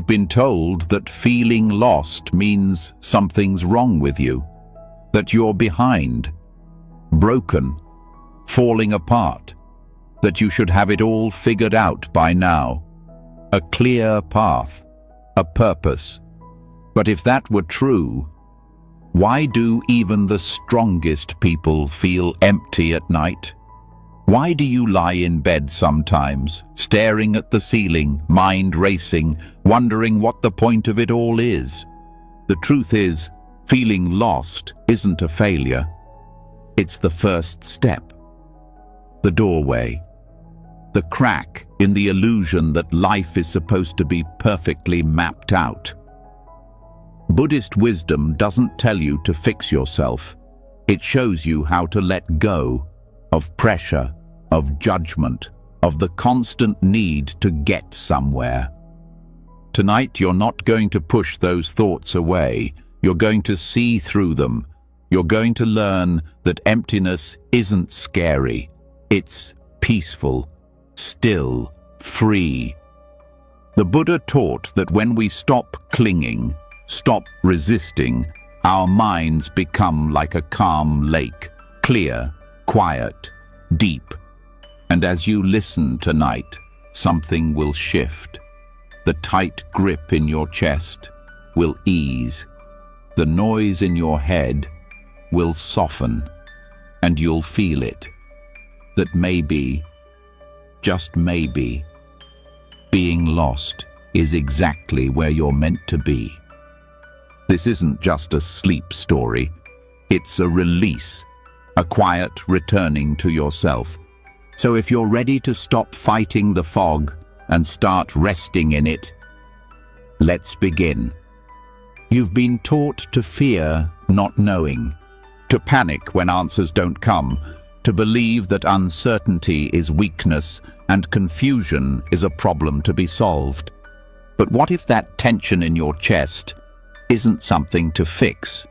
You've been told that feeling lost means something's wrong with you, that you're behind, broken, falling apart, that you should have it all figured out by now. A clear path, a purpose. But if that were true, why do even the strongest people feel empty at night? Why do you lie in bed sometimes, staring at the ceiling, mind racing, wondering what the point of it all is? The truth is, feeling lost isn't a failure. It's the first step. The doorway. The crack in the illusion that life is supposed to be perfectly mapped out. Buddhist wisdom doesn't tell you to fix yourself. It shows you how to let go of pressure, of judgment, of the constant need to get somewhere. Tonight, you're not going to push those thoughts away. You're going to see through them. You're going to learn that emptiness isn't scary. It's peaceful, still, free. The Buddha taught that when we stop clinging, stop resisting, our minds become like a calm lake, clear, quiet, deep. And as you listen tonight, something will shift. The tight grip in your chest will ease. The noise in your head will soften, and you'll feel it. That maybe, just maybe, being lost is exactly where you're meant to be. This isn't just a sleep story. It's a release, a quiet returning to yourself. So if you're ready to stop fighting the fog and start resting in it, let's begin. You've been taught to fear not knowing, to panic when answers don't come, to believe that uncertainty is weakness and confusion is a problem to be solved. But what if that tension in your chest isn't something to fix?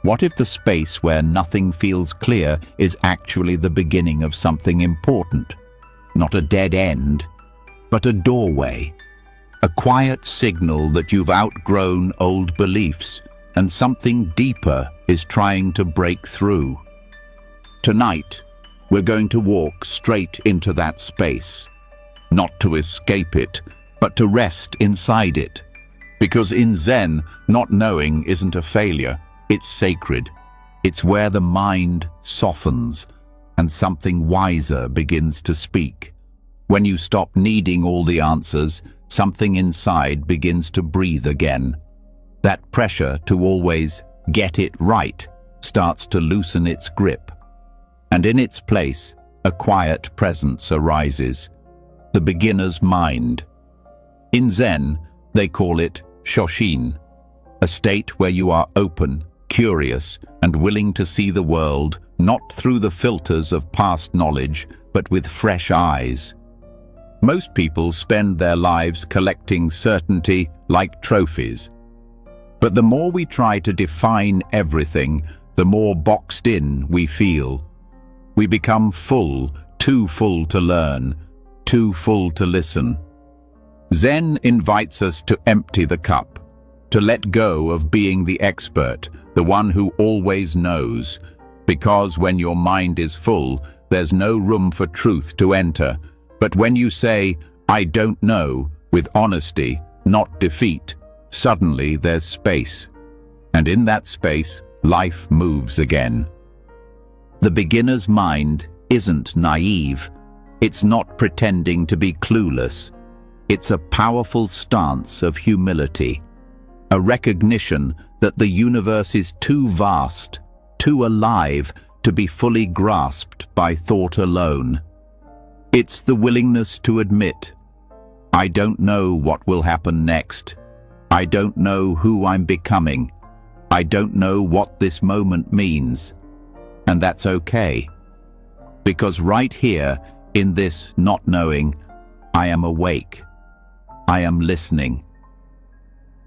What if the space where nothing feels clear is actually the beginning of something important? Not a dead end, but a doorway. A quiet signal that you've outgrown old beliefs and something deeper is trying to break through. Tonight, we're going to walk straight into that space. Not to escape it, but to rest inside it. Because in Zen, not knowing isn't a failure. It's sacred. It's where the mind softens and something wiser begins to speak. When you stop needing all the answers, something inside begins to breathe again. That pressure to always get it right starts to loosen its grip. And in its place, a quiet presence arises. The beginner's mind. In Zen, they call it Shoshin, a state where you are open, curious, and willing to see the world not through the filters of past knowledge, but with fresh eyes. Most people spend their lives collecting certainty like trophies. But the more we try to define everything, the more boxed in we feel. We become full, too full to learn, too full to listen. Zen invites us to empty the cup, to let go of being the expert, the one who always knows, because when your mind is full, there's no room for truth to enter. But when you say, "I don't know," with honesty, not defeat, suddenly there's space. And in that space, life moves again. The beginner's mind isn't naive. It's not pretending to be clueless. It's a powerful stance of humility, a recognition that the universe is too vast, too alive to be fully grasped by thought alone. It's the willingness to admit, I don't know what will happen next. I don't know who I'm becoming. I don't know what this moment means. And that's okay. Because right here, in this not knowing, I am awake. I am listening.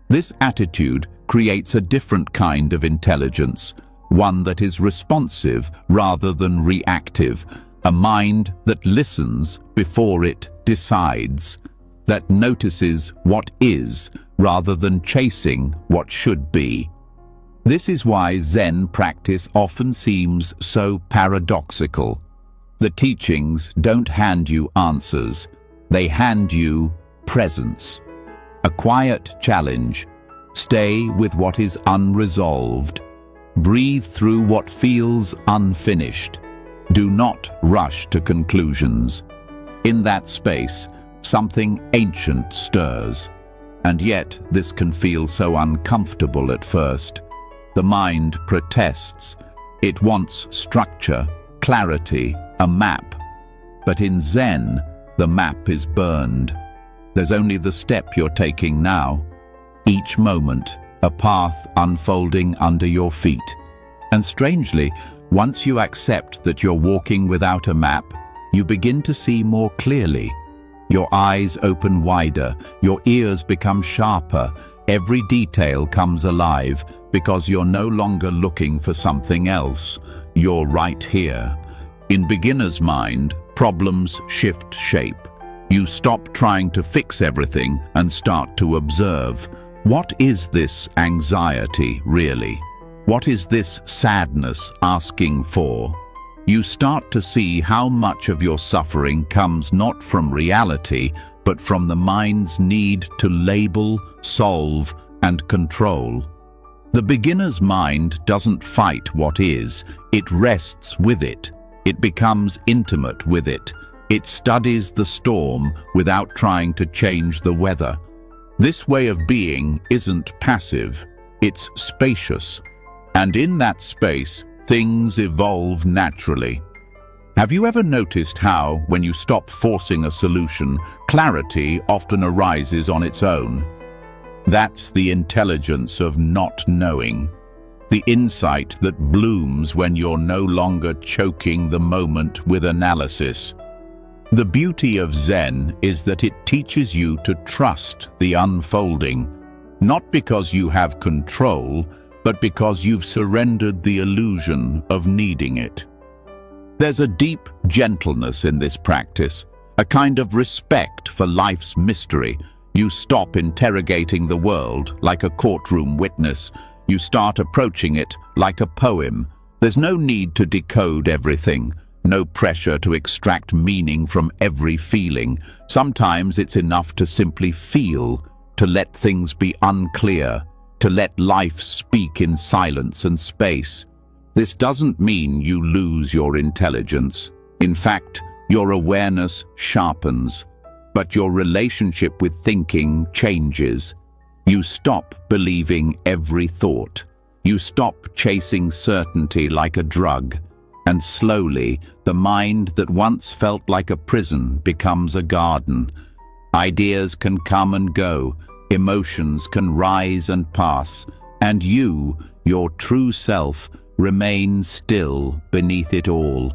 This attitude creates a different kind of intelligence, one that is responsive rather than reactive, a mind that listens before it decides, that notices what is rather than chasing what should be. This is why Zen practice often seems so paradoxical. The teachings don't hand you answers, they hand you presence. A quiet challenge. Stay with what is unresolved. Breathe through what feels unfinished. Do not rush to conclusions. In that space, something ancient stirs. And yet, this can feel so uncomfortable at first. The mind protests. It wants structure, clarity, a map. But in Zen, the map is burned. There's only the step you're taking now. Each moment, a path unfolding under your feet. And strangely, once you accept that you're walking without a map, you begin to see more clearly. Your eyes open wider, your ears become sharper, every detail comes alive because you're no longer looking for something else. You're right here. In beginner's mind, problems shift shape. You stop trying to fix everything and start to observe. What is this anxiety, really? What is this sadness asking for? You start to see how much of your suffering comes not from reality, but from the mind's need to label, solve, and control. The beginner's mind doesn't fight what is, it rests with it. It becomes intimate with it. It studies the storm without trying to change the weather. This way of being isn't passive, it's spacious. And in that space, things evolve naturally. Have you ever noticed how, when you stop forcing a solution, clarity often arises on its own? That's the intelligence of not knowing. The insight that blooms when you're no longer choking the moment with analysis. The beauty of Zen is that it teaches you to trust the unfolding, not because you have control, but because you've surrendered the illusion of needing it. There's a deep gentleness in this practice, a kind of respect for life's mystery. You stop interrogating the world like a courtroom witness. You start approaching it like a poem. There's no need to decode everything, no pressure to extract meaning from every feeling. Sometimes it's enough to simply feel, to let things be unclear, to let life speak in silence and space. This doesn't mean you lose your intelligence. In fact, your awareness sharpens, but your relationship with thinking changes. You stop believing every thought. You stop chasing certainty like a drug. And slowly, the mind that once felt like a prison becomes a garden. Ideas can come and go, emotions can rise and pass, and you, your true self, remain still beneath it all.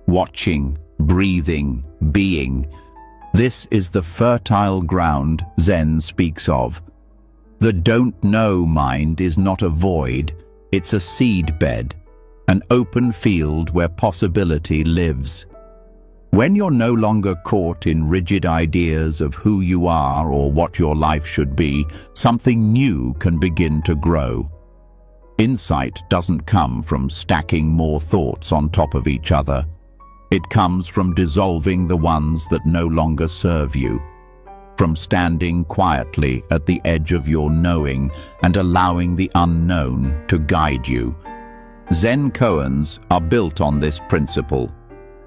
Watching, breathing, being. This is the fertile ground Zen speaks of. The don't know mind is not a void, it's a seedbed, an open field where possibility lives. When you're no longer caught in rigid ideas of who you are or what your life should be, something new can begin to grow. Insight doesn't come from stacking more thoughts on top of each other. It comes from dissolving the ones that no longer serve you, from standing quietly at the edge of your knowing and allowing the unknown to guide you. Zen koans are built on this principle.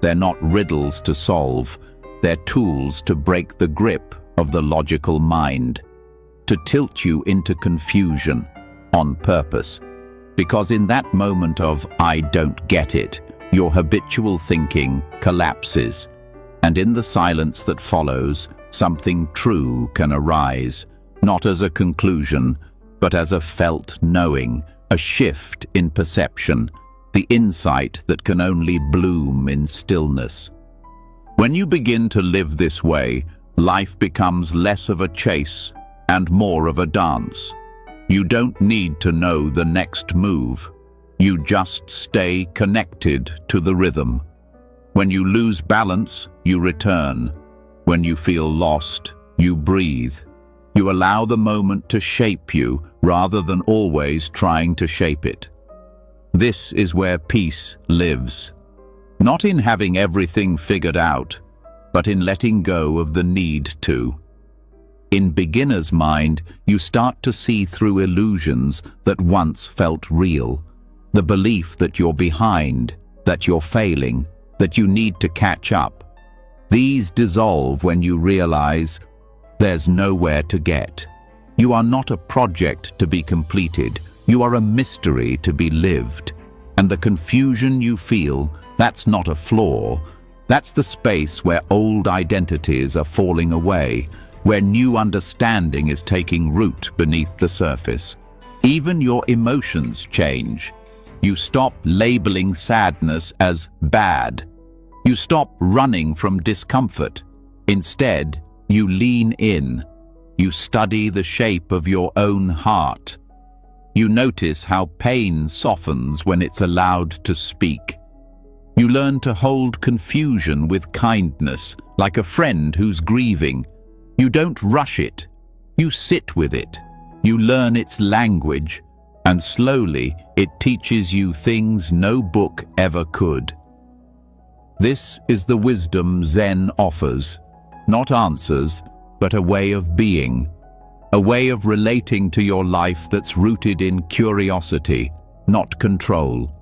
They're not riddles to solve, they're tools to break the grip of the logical mind, to tilt you into confusion on purpose. Because in that moment of "I don't get it," your habitual thinking collapses, and in the silence that follows, something true can arise, not as a conclusion, but as a felt knowing, a shift in perception, the insight that can only bloom in stillness. When you begin to live this way, life becomes less of a chase and more of a dance. You don't need to know the next move. You just stay connected to the rhythm. When you lose balance, you return. When you feel lost, you breathe. You allow the moment to shape you rather than always trying to shape it. This is where peace lives. Not in having everything figured out, but in letting go of the need to. In beginner's mind, you start to see through illusions that once felt real. The belief that you're behind, that you're failing, that you need to catch up. These dissolve when you realize there's nowhere to get. You are not a project to be completed. You are a mystery to be lived. And the confusion you feel, that's not a flaw. That's the space where old identities are falling away, where new understanding is taking root beneath the surface. Even your emotions change. You stop labeling sadness as bad. You stop running from discomfort. Instead, you lean in. You study the shape of your own heart. You notice how pain softens when it's allowed to speak. You learn to hold confusion with kindness, like a friend who's grieving. You don't rush it. You sit with it. You learn its language, and slowly it teaches you things no book ever could. This is the wisdom Zen offers. Not answers, but a way of being. A way of relating to your life that's rooted in curiosity, not control.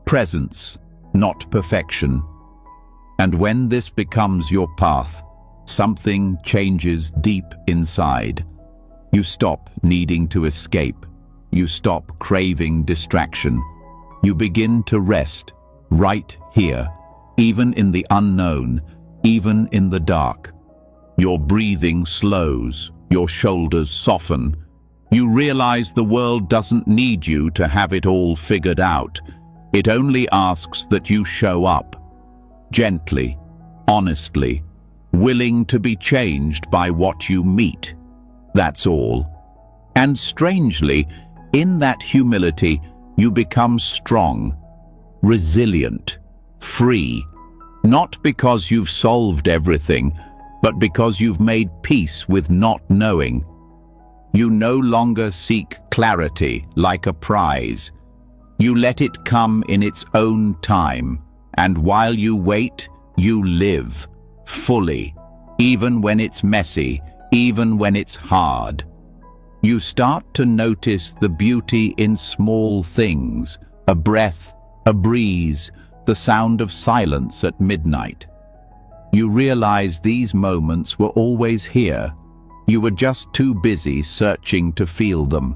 Presence, not perfection. And when this becomes your path, something changes deep inside. You stop needing to escape. You stop craving distraction. You begin to rest, right here, even in the unknown, even in the dark. Your breathing slows, your shoulders soften. You realize the world doesn't need you to have it all figured out. It only asks that you show up, gently, honestly, willing to be changed by what you meet. That's all. And strangely, in that humility, you become strong, resilient, free, not because you've solved everything, but because you've made peace with not knowing. You no longer seek clarity like a prize. You let it come in its own time, and while you wait, you live, fully, even when it's messy, even when it's hard. You start to notice the beauty in small things, a breath, a breeze, the sound of silence at midnight. You realize these moments were always here. You were just too busy searching to feel them.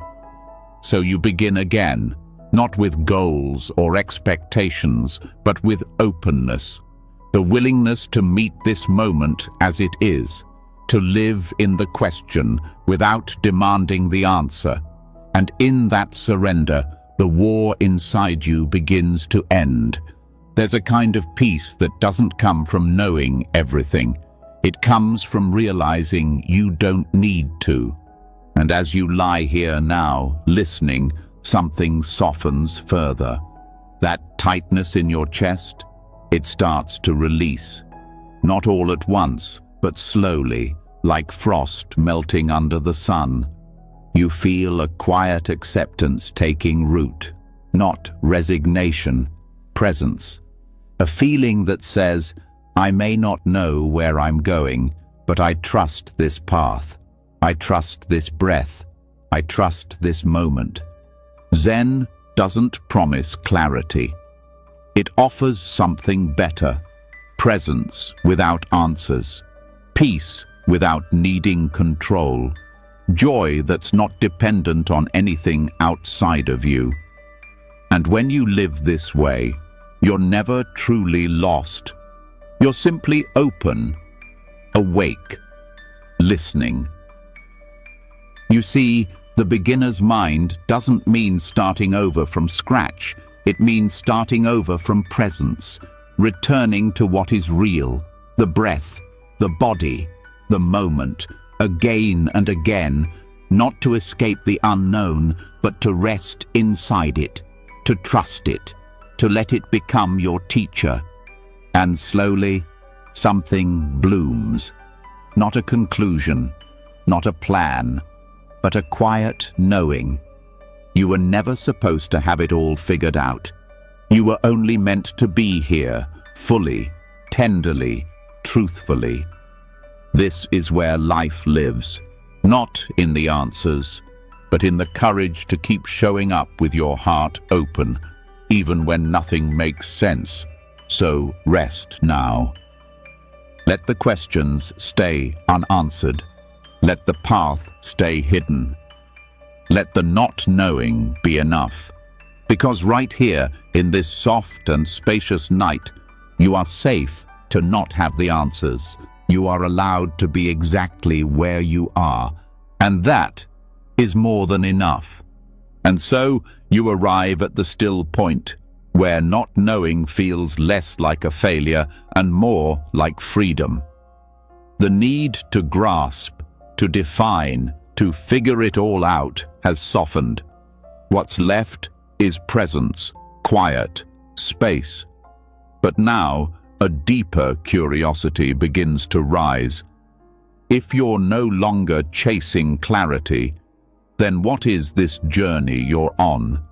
So you begin again, not with goals or expectations, but with openness. The willingness to meet this moment as it is, to live in the question without demanding the answer. And in that surrender, the war inside you begins to end. There's a kind of peace that doesn't come from knowing everything. It comes from realizing you don't need to. And as you lie here now, listening, something softens further. That tightness in your chest, it starts to release. Not all at once, but slowly, like frost melting under the sun. You feel a quiet acceptance taking root, not resignation, presence. A feeling that says, I may not know where I'm going, but I trust this path. I trust this breath. I trust this moment. Zen doesn't promise clarity. It offers something better. Presence without answers. Peace without needing control. Joy that's not dependent on anything outside of you. And when you live this way, you're never truly lost. You're simply open, awake, listening. You see, the beginner's mind doesn't mean starting over from scratch. It means starting over from presence, returning to what is real, the breath, the body, the moment, again and again, not to escape the unknown, but to rest inside it, to trust it, to let it become your teacher. And slowly, something blooms. Not a conclusion, not a plan, but a quiet knowing. You were never supposed to have it all figured out. You were only meant to be here, fully, tenderly, truthfully. This is where life lives, not in the answers, but in the courage to keep showing up with your heart open, even when nothing makes sense. So rest now. Let the questions stay unanswered. Let the path stay hidden. Let the not knowing be enough. Because right here, in this soft and spacious night, you are safe to not have the answers. You are allowed to be exactly where you are, and that is more than enough. And so you arrive at the still point, where not knowing feels less like a failure and more like freedom. The need to grasp, to define, to figure it all out has softened. What's left is presence, quiet, space. But now, a deeper curiosity begins to rise. If you're no longer chasing clarity, then what is this journey you're on?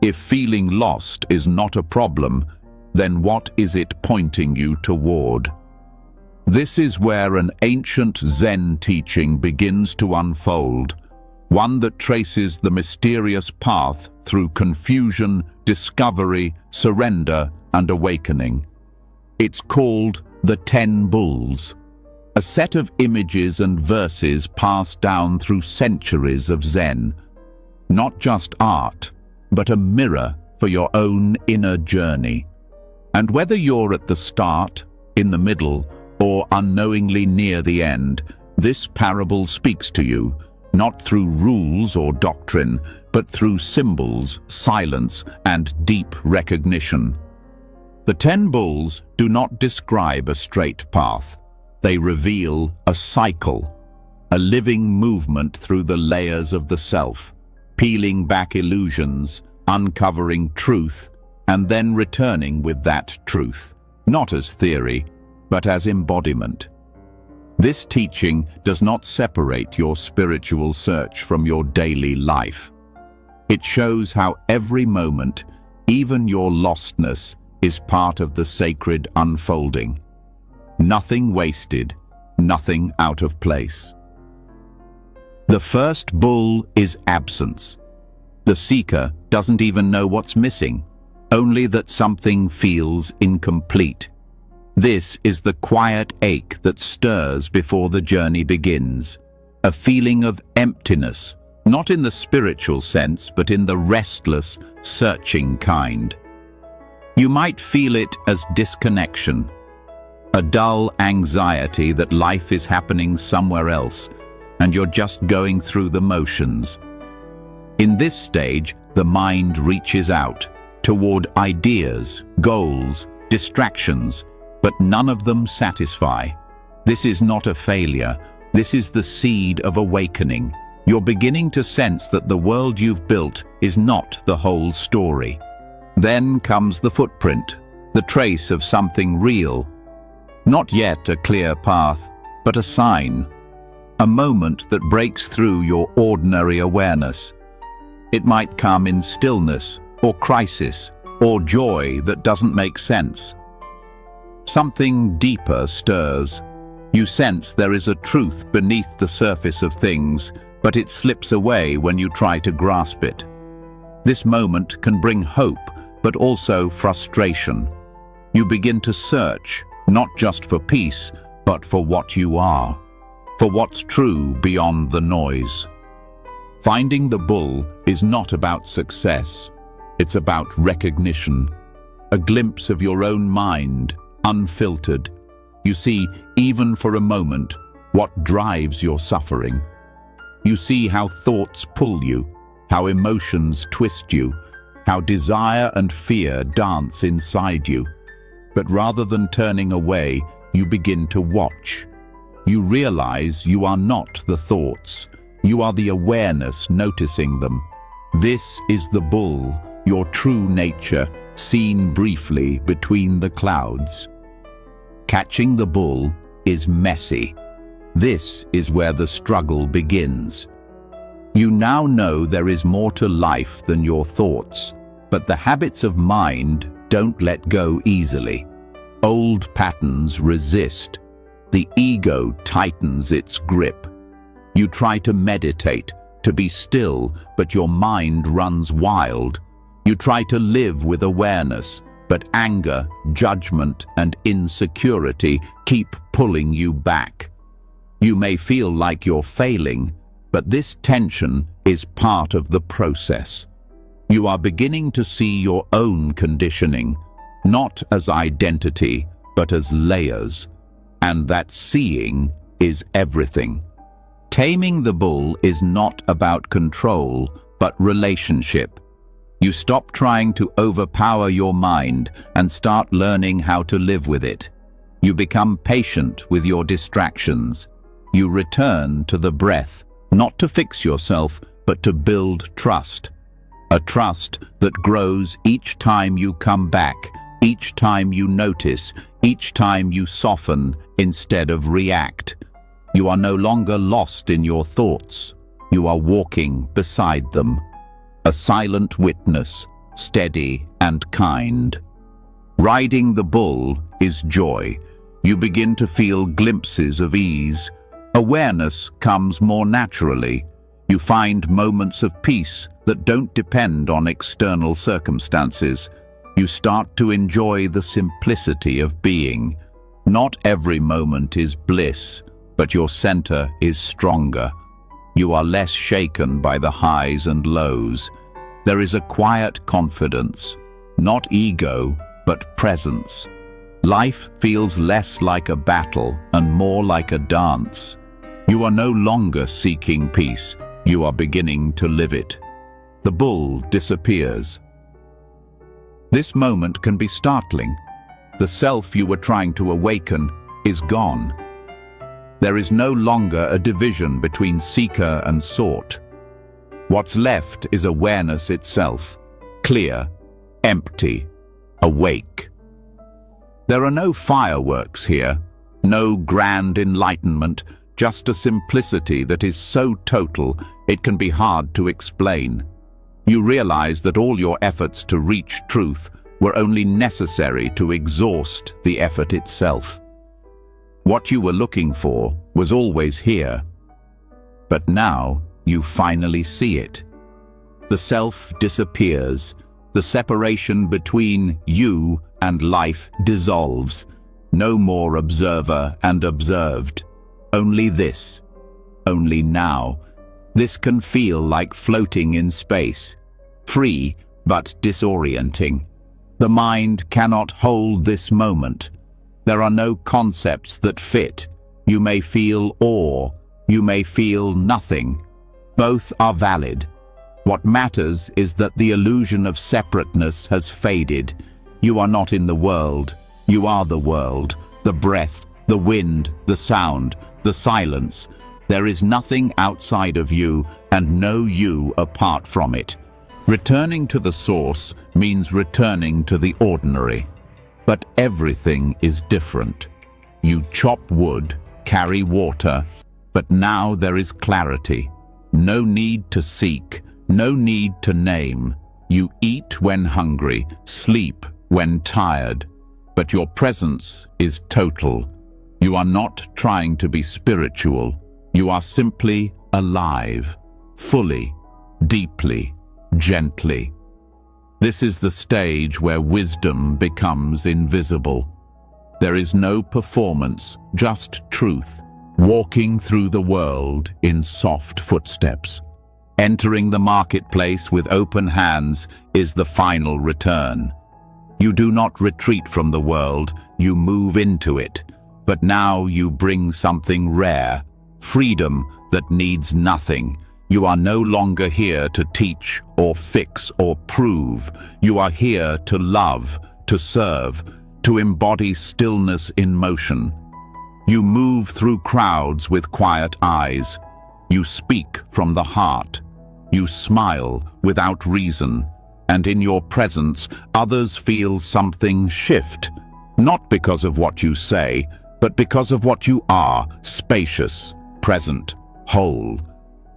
If feeling lost is not a problem, then what is it pointing you toward? This is where an ancient Zen teaching begins to unfold, one that traces the mysterious path through confusion, discovery, surrender, and awakening. It's called the 10 Bulls, a set of images and verses passed down through centuries of Zen. Not just art, but a mirror for your own inner journey. And whether you're at the start, in the middle, or unknowingly near the end, this parable speaks to you, not through rules or doctrine, but through symbols, silence, and deep recognition. The 10 Bulls do not describe a straight path. They reveal a cycle, a living movement through the layers of the self, peeling back illusions, uncovering truth, and then returning with that truth, not as theory, but as embodiment. This teaching does not separate your spiritual search from your daily life. It shows how every moment, even your lostness, is part of the sacred unfolding. Nothing wasted, nothing out of place. The first bull is absence. The seeker doesn't even know what's missing, only that something feels incomplete. This is the quiet ache that stirs before the journey begins, a feeling of emptiness, not in the spiritual sense, but in the restless, searching kind. You might feel it as disconnection, a dull anxiety that life is happening somewhere else, and you're just going through the motions. In this stage, the mind reaches out toward ideas, goals, distractions, but none of them satisfy. This is not a failure. This is the seed of awakening. You're beginning to sense that the world you've built is not the whole story. Then comes the footprint, the trace of something real. Not yet a clear path, but a sign, a moment that breaks through your ordinary awareness. It might come in stillness, or crisis, or joy that doesn't make sense. Something deeper stirs. You sense there is a truth beneath the surface of things, but it slips away when you try to grasp it. This moment can bring hope, but also frustration. You begin to search, not just for peace, but for what you are, for what's true beyond the noise. Finding the bull is not about success. It's about recognition, a glimpse of your own mind, unfiltered. You see, even for a moment, what drives your suffering. You see how thoughts pull you, how emotions twist you, how desire and fear dance inside you. But rather than turning away, you begin to watch. You realize you are not the thoughts. You are the awareness noticing them. This is the bull, your true nature, seen briefly between the clouds. Catching the bull is messy. This is where the struggle begins. You now know there is more to life than your thoughts, but the habits of mind don't let go easily. Old patterns resist. The ego tightens its grip. You try to meditate, to be still, but your mind runs wild. You try to live with awareness, but anger, judgment, and insecurity keep pulling you back. You may feel like you're failing, but this tension is part of the process. You are beginning to see your own conditioning, not as identity, but as layers. And that seeing is everything. Taming the bull is not about control, but relationship. You stop trying to overpower your mind and start learning how to live with it. You become patient with your distractions. You return to the breath, not to fix yourself, but to build trust. A trust that grows each time you come back, each time you notice, each time you soften instead of react. You are no longer lost in your thoughts. You are walking beside them. A silent witness, steady and kind. Riding the bull is joy. You begin to feel glimpses of ease. Awareness comes more naturally. You find moments of peace that don't depend on external circumstances. You start to enjoy the simplicity of being. Not every moment is bliss, but your center is stronger. You are less shaken by the highs and lows. There is a quiet confidence, not ego, but presence. Life feels less like a battle and more like a dance. You are no longer seeking peace, you are beginning to live it. The bull disappears. This moment can be startling. The self you were trying to awaken is gone. There is no longer a division between seeker and sought. What's left is awareness itself, clear, empty, awake. There are no fireworks here, no grand enlightenment, just a simplicity that is so total it can be hard to explain. You realize that all your efforts to reach truth were only necessary to exhaust the effort itself. What you were looking for was always here, but now you finally see it. The self disappears. The separation between you and life dissolves. No more observer and observed. Only this. Only now. This can feel like floating in space. Free, but disorienting. The mind cannot hold this moment. There are no concepts that fit. You may feel awe. You may feel nothing. Both are valid. What matters is that the illusion of separateness has faded. You are not in the world. You are the world. The breath, the wind, the sound, the silence. There is nothing outside of you and no you apart from it. Returning to the source means returning to the ordinary. But everything is different. You chop wood, carry water, but now there is clarity. No need to seek, no need to name. You eat when hungry, sleep when tired, but your presence is total. You are not trying to be spiritual. You are simply alive, fully, deeply, gently. This is the stage where wisdom becomes invisible. There is no performance, just truth, walking through the world in soft footsteps. Entering the marketplace with open hands is the final return. You do not retreat from the world, you move into it. But now you bring something rare, freedom that needs nothing. You are no longer here to teach or fix or prove. You are here to love, to serve, to embody stillness in motion. You move through crowds with quiet eyes. You speak from the heart. You smile without reason. And in your presence, others feel something shift, not because of what you say, but because of what you are, spacious, present, whole.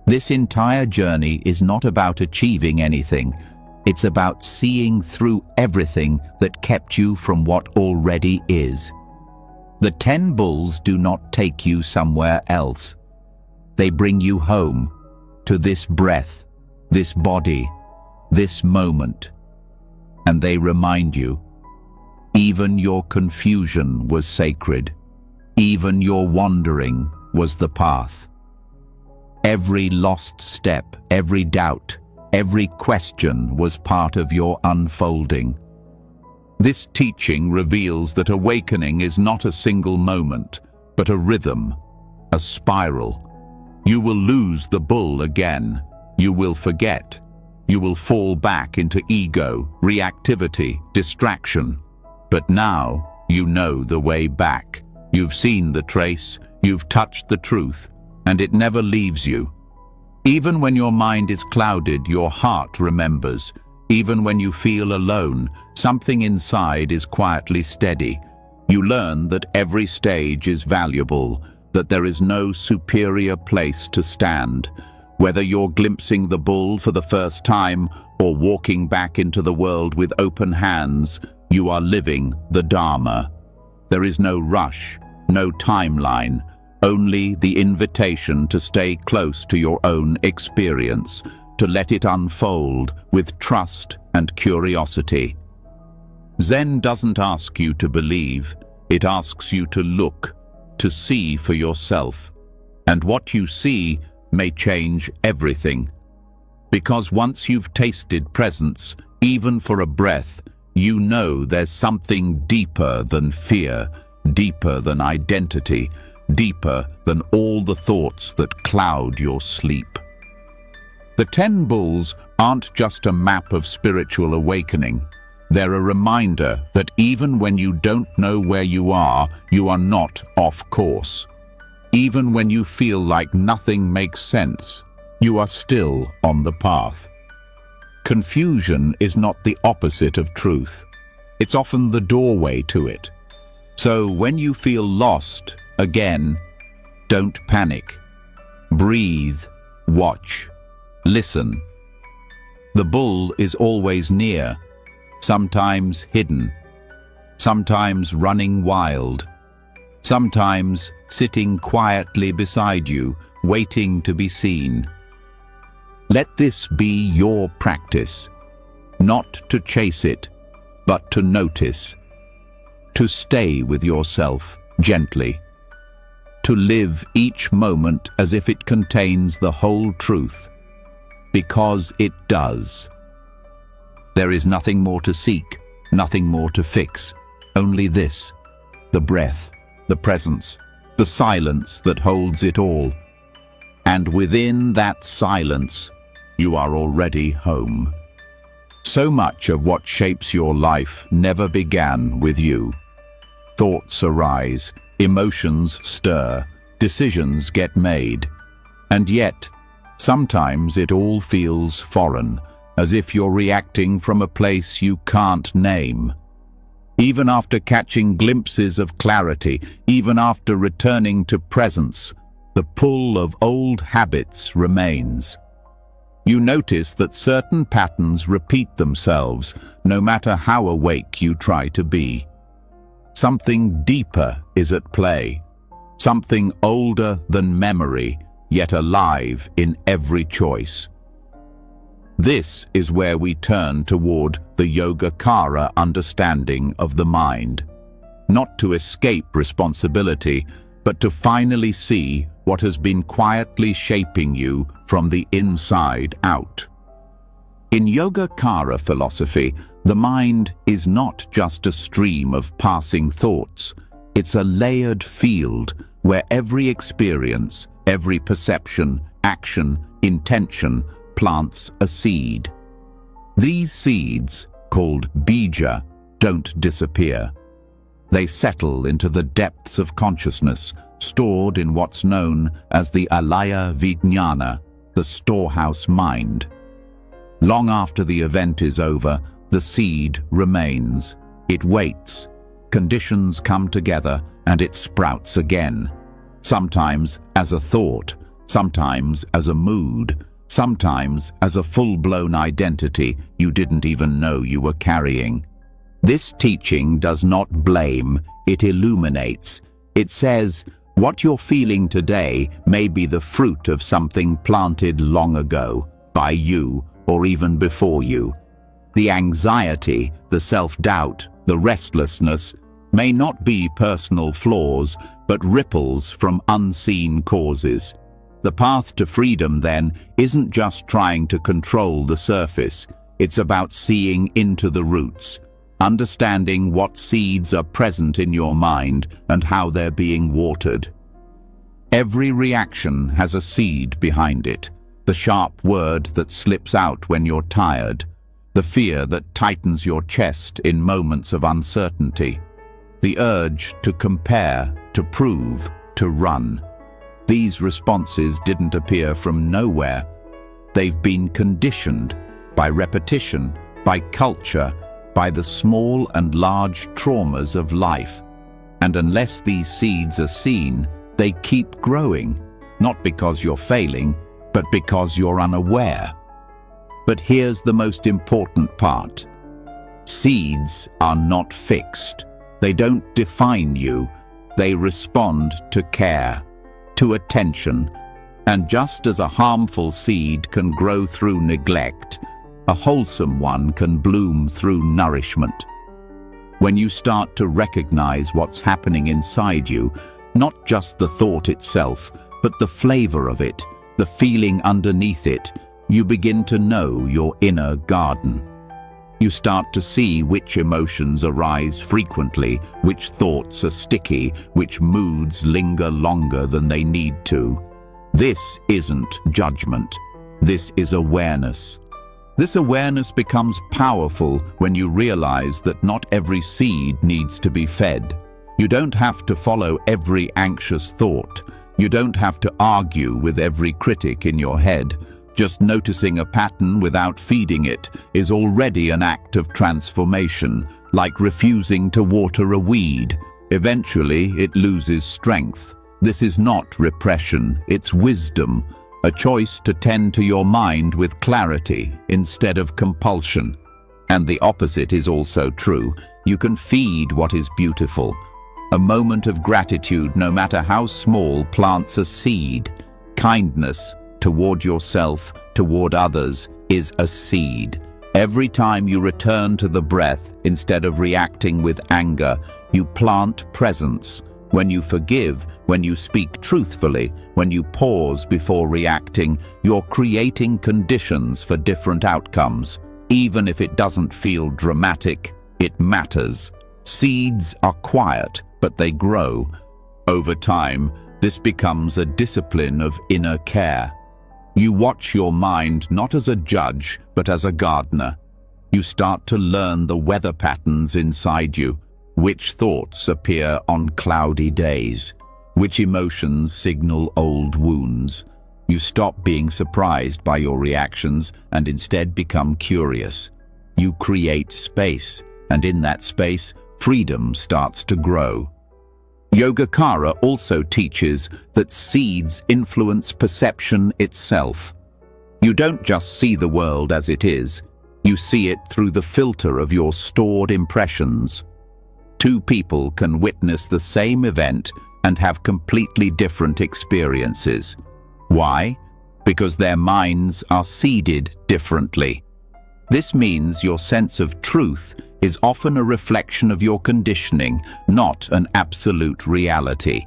This entire journey is not about achieving anything. It's about seeing through everything that kept you from what already is. The 10 bulls do not take you somewhere else. They bring you home, to this breath, this body, this moment. And they remind you, even your confusion was sacred. Even your wandering was the path. Every lost step, every doubt, every question was part of your unfolding. This teaching reveals that awakening is not a single moment, but a rhythm, a spiral. You will lose the bull again. You will forget. You will fall back into ego, reactivity, distraction. But now you know the way back. You've seen the trace, you've touched the truth, and it never leaves you. Even when your mind is clouded, your heart remembers. Even when you feel alone, something inside is quietly steady. You learn that every stage is valuable, that there is no superior place to stand. Whether you're glimpsing the bull for the first time or walking back into the world with open hands, you are living the Dharma. There is no rush, no timeline, only the invitation to stay close to your own experience, to let it unfold with trust and curiosity. Zen doesn't ask you to believe, it asks you to look, to see for yourself. And what you see may change everything. Because once you've tasted presence, even for a breath, you know there's something deeper than fear, deeper than identity, deeper than all the thoughts that cloud your sleep. The 10 bulls aren't just a map of spiritual awakening. They're a reminder that even when you don't know where you are not off course. Even when you feel like nothing makes sense, you are still on the path. Confusion is not the opposite of truth. It's often the doorway to it. So when you feel lost, again, don't panic. Breathe, watch, listen. The bull is always near, sometimes hidden, sometimes running wild, sometimes sitting quietly beside you, waiting to be seen. Let this be your practice, not to chase it, but to notice, to stay with yourself gently, to live each moment as if it contains the whole truth, because it does. There is nothing more to seek, nothing more to fix, only this, the breath, the presence, the silence that holds it all. And within that silence, you are already home. So much of what shapes your life never began with you. Thoughts arise, emotions stir, decisions get made. And yet, sometimes it all feels foreign, as if you're reacting from a place you can't name. Even after catching glimpses of clarity, even after returning to presence, the pull of old habits remains. You notice that certain patterns repeat themselves, no matter how awake you try to be. Something deeper is at play, something older than memory, yet alive in every choice. This is where we turn toward the Yogacara understanding of the mind, not to escape responsibility, but to finally see what has been quietly shaping you from the inside out. In Yogacara philosophy, the mind is not just a stream of passing thoughts. It's a layered field where every experience, every perception, action, intention plants a seed. These seeds, called bija, don't disappear. They settle into the depths of consciousness, stored in what's known as the alaya vijnana, the storehouse mind. Long after the event is over, the seed remains. It waits, conditions come together and it sprouts again. Sometimes as a thought, sometimes as a mood, sometimes as a full-blown identity you didn't even know you were carrying. This teaching does not blame, it illuminates. It says, what you're feeling today may be the fruit of something planted long ago, by you, or even before you. The anxiety, the self-doubt, the restlessness may not be personal flaws, but ripples from unseen causes. The path to freedom, then, isn't just trying to control the surface. It's about seeing into the roots, understanding what seeds are present in your mind and how they're being watered. Every reaction has a seed behind it, the sharp word that slips out when you're tired, the fear that tightens your chest in moments of uncertainty, the urge to compare, to prove, to run. These responses didn't appear from nowhere. They've been conditioned by repetition, by culture, by the small and large traumas of life. And unless these seeds are seen, they keep growing, not because you're failing, but because you're unaware. But here's the most important part. Seeds are not fixed. They don't define you. They respond to care, to attention. And just as a harmful seed can grow through neglect, a wholesome one can bloom through nourishment. When you start to recognize what's happening inside you, not just the thought itself, but the flavor of it, the feeling underneath it, you begin to know your inner garden. You start to see which emotions arise frequently, which thoughts are sticky, which moods linger longer than they need to. This isn't judgment. This is awareness. This awareness becomes powerful when you realize that not every seed needs to be fed. You don't have to follow every anxious thought. You don't have to argue with every critic in your head. Just noticing a pattern without feeding it is already an act of transformation, like refusing to water a weed. Eventually, it loses strength. This is not repression, it's wisdom, a choice to tend to your mind with clarity instead of compulsion. And the opposite is also true. You can feed what is beautiful. A moment of gratitude, no matter how small, plants a seed. Kindness toward yourself, toward others, is a seed. Every time you return to the breath, instead of reacting with anger, you plant presence. When you forgive, when you speak truthfully, when you pause before reacting, you're creating conditions for different outcomes. Even if it doesn't feel dramatic, it matters. Seeds are quiet, but they grow. Over time, this becomes a discipline of inner care. You watch your mind not as a judge, but as a gardener. You start to learn the weather patterns inside you. Which thoughts appear on cloudy days? Which emotions signal old wounds? You stop being surprised by your reactions and instead become curious. You create space, and in that space, freedom starts to grow. Yogacara also teaches that seeds influence perception itself. You don't just see the world as it is, you see it through the filter of your stored impressions. Two people can witness the same event and have completely different experiences. Why? Because their minds are seeded differently. This means your sense of truth is often a reflection of your conditioning, not an absolute reality.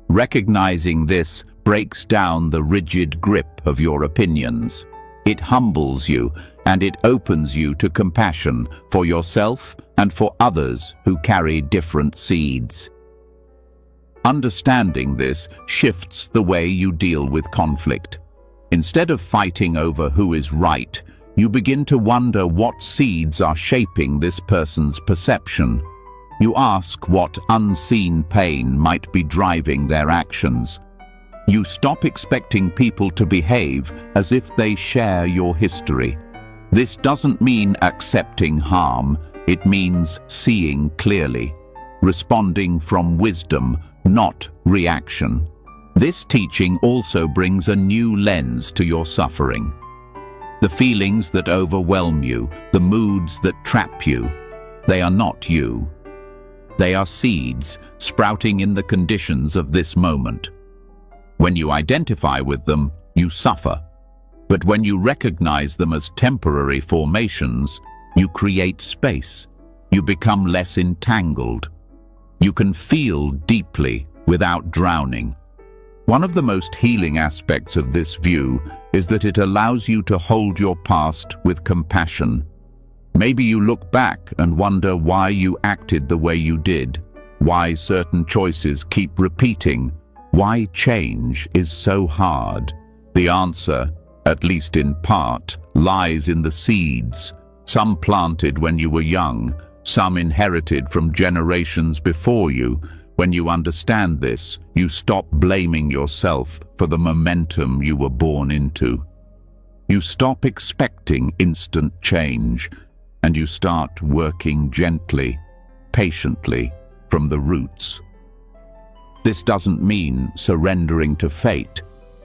Recognizing this breaks down the rigid grip of your opinions. It humbles you, and it opens you to compassion for yourself and for others who carry different seeds. Understanding this shifts the way you deal with conflict. Instead of fighting over who is right, you begin to wonder what seeds are shaping this person's perception. You ask what unseen pain might be driving their actions. You stop expecting people to behave as if they share your history. This doesn't mean accepting harm, it means seeing clearly. responding from wisdom, not reaction. This teaching also brings a new lens to your suffering. The feelings that overwhelm you, the moods that trap you, they are not you. They are seeds sprouting in the conditions of this moment. When you identify with them, you suffer. But when you recognize them as temporary formations, you create space. You become less entangled. You can feel deeply without drowning. One of the most healing aspects of this view is that it allows you to hold your past with compassion. Maybe you look back and wonder why you acted the way you did, why certain choices keep repeating, why change is so hard. The answer, at least in part, lies in the seeds, some planted when you were young, some inherited from generations before you. When you understand this, you stop blaming yourself for the momentum you were born into. You stop expecting instant change, and you start working gently, patiently, from the roots. This doesn't mean surrendering to fate.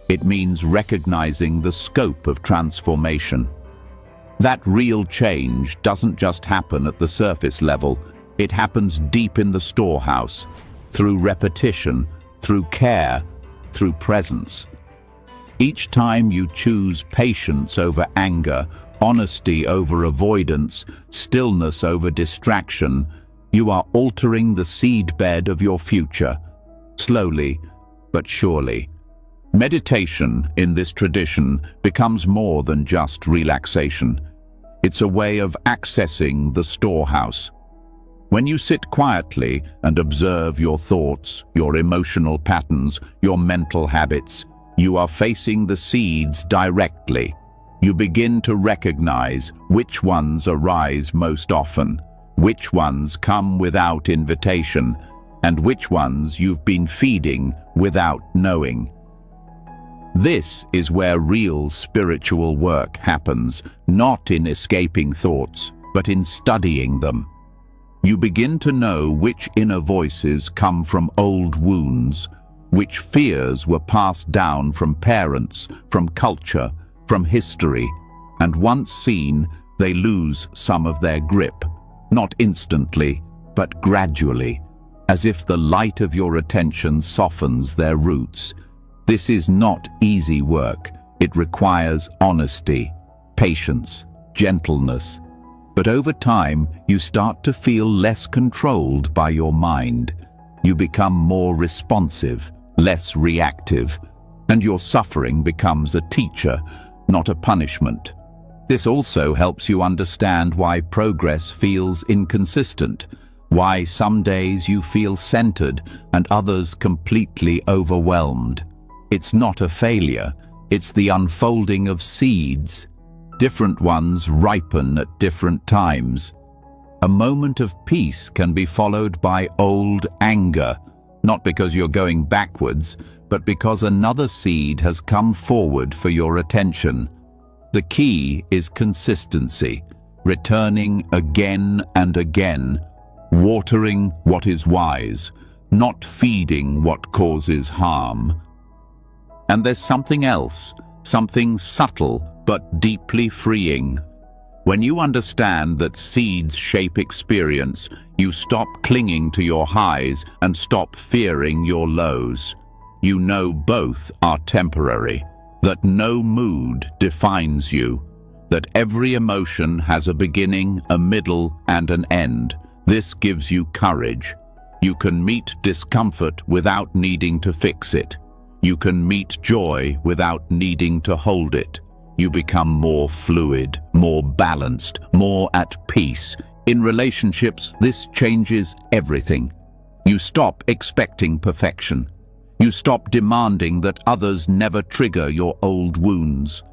It means recognizing the scope of transformation. That real change doesn't just happen at the surface level. It happens deep in the storehouse, through repetition, through care, through presence. Each time you choose patience over anger, honesty over avoidance, stillness over distraction, you are altering the seedbed of your future, slowly but surely. Meditation in this tradition becomes more than just relaxation. It's a way of accessing the storehouse. When you sit quietly and observe your thoughts, your emotional patterns, your mental habits, you are facing the seeds directly. You begin to recognize which ones arise most often, which ones come without invitation, and which ones you've been feeding without knowing. This is where real spiritual work happens, not in escaping thoughts, but in studying them. You begin to know which inner voices come from old wounds, which fears were passed down from parents, from culture, from history, and once seen, they lose some of their grip, not instantly, but gradually, as if the light of your attention softens their roots. This is not easy work. It requires honesty, patience, gentleness. But over time, you start to feel less controlled by your mind. You become more responsive, less reactive, and your suffering becomes a teacher, not a punishment. This also helps you understand why progress feels inconsistent, why some days you feel centered and others completely overwhelmed. It's not a failure, it's the unfolding of seeds. Different ones ripen at different times. A moment of peace can be followed by old anger, not because you're going backwards, but because another seed has come forward for your attention. The key is consistency, returning again and again, watering what is wise, not feeding what causes harm. And there's something else, something subtle but deeply freeing. When you understand that seeds shape experience, you stop clinging to your highs and stop fearing your lows. You know both are temporary, that no mood defines you, that every emotion has a beginning, a middle, and an end. This gives you courage. You can meet discomfort without needing to fix it. You can meet joy without needing to hold it. You become more fluid, more balanced, more at peace. In relationships, this changes everything. You stop expecting perfection. You stop demanding that others never trigger your old wounds.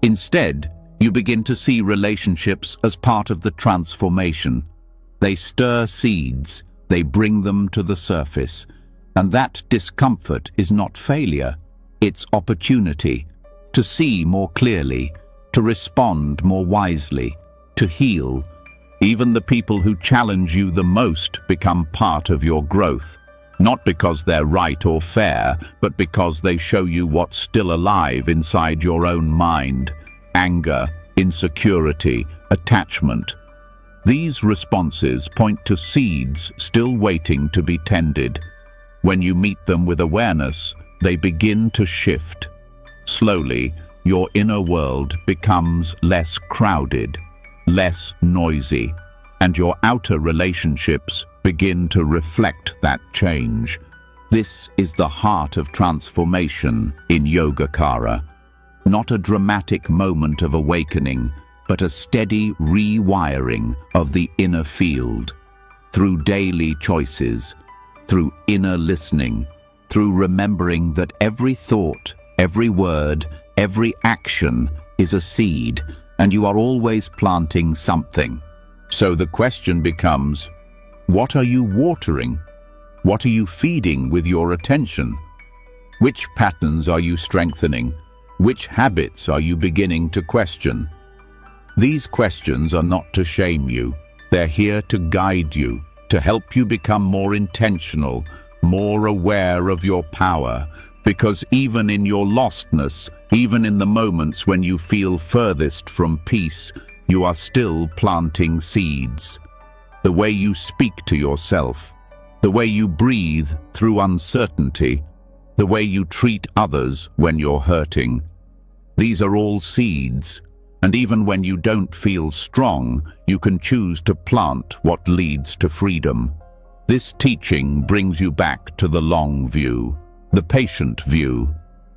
Instead, you begin to see relationships as part of the transformation. They stir seeds, they bring them to the surface. And that discomfort is not failure, it's opportunity. To see more clearly, to respond more wisely, to heal. Even the people who challenge you the most become part of your growth. Not because they're right or fair, but because they show you what's still alive inside your own mind: anger, insecurity, attachment. These responses point to seeds still waiting to be tended. When you meet them with awareness, they begin to shift. Slowly, your inner world becomes less crowded, less noisy, and your outer relationships begin to reflect that change. This is the heart of transformation in Yogacara. Not a dramatic moment of awakening, but a steady rewiring of the inner field. Through daily choices, through inner listening, through remembering that every thought, every word, every action is a seed, and you are always planting something. So the question becomes, what are you watering? What are you feeding with your attention? Which patterns are you strengthening? Which habits are you beginning to question? These questions are not to shame you. They're here to guide you, to help you become more intentional, more aware of your power. Because even in your lostness, even in the moments when you feel furthest from peace, you are still planting seeds. The way you speak to yourself, the way you breathe through uncertainty, the way you treat others when you're hurting. These are all seeds, and even when you don't feel strong, you can choose to plant what leads to freedom. This teaching brings you back to the long view, the patient view.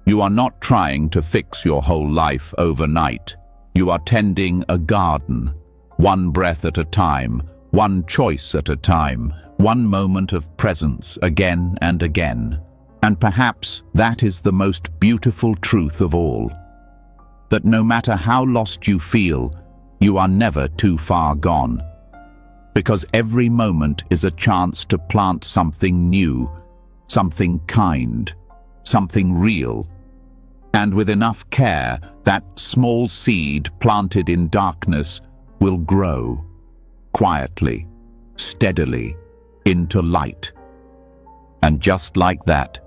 You are not trying to fix your whole life overnight. You are tending a garden, one breath at a time, one choice at a time, one moment of presence again and again. And perhaps that is the most beautiful truth of all. That no matter how lost you feel, you are never too far gone. Because every moment is a chance to plant something new, something kind, something real. And with enough care, that small seed planted in darkness will grow, quietly, steadily, into light. And just like that,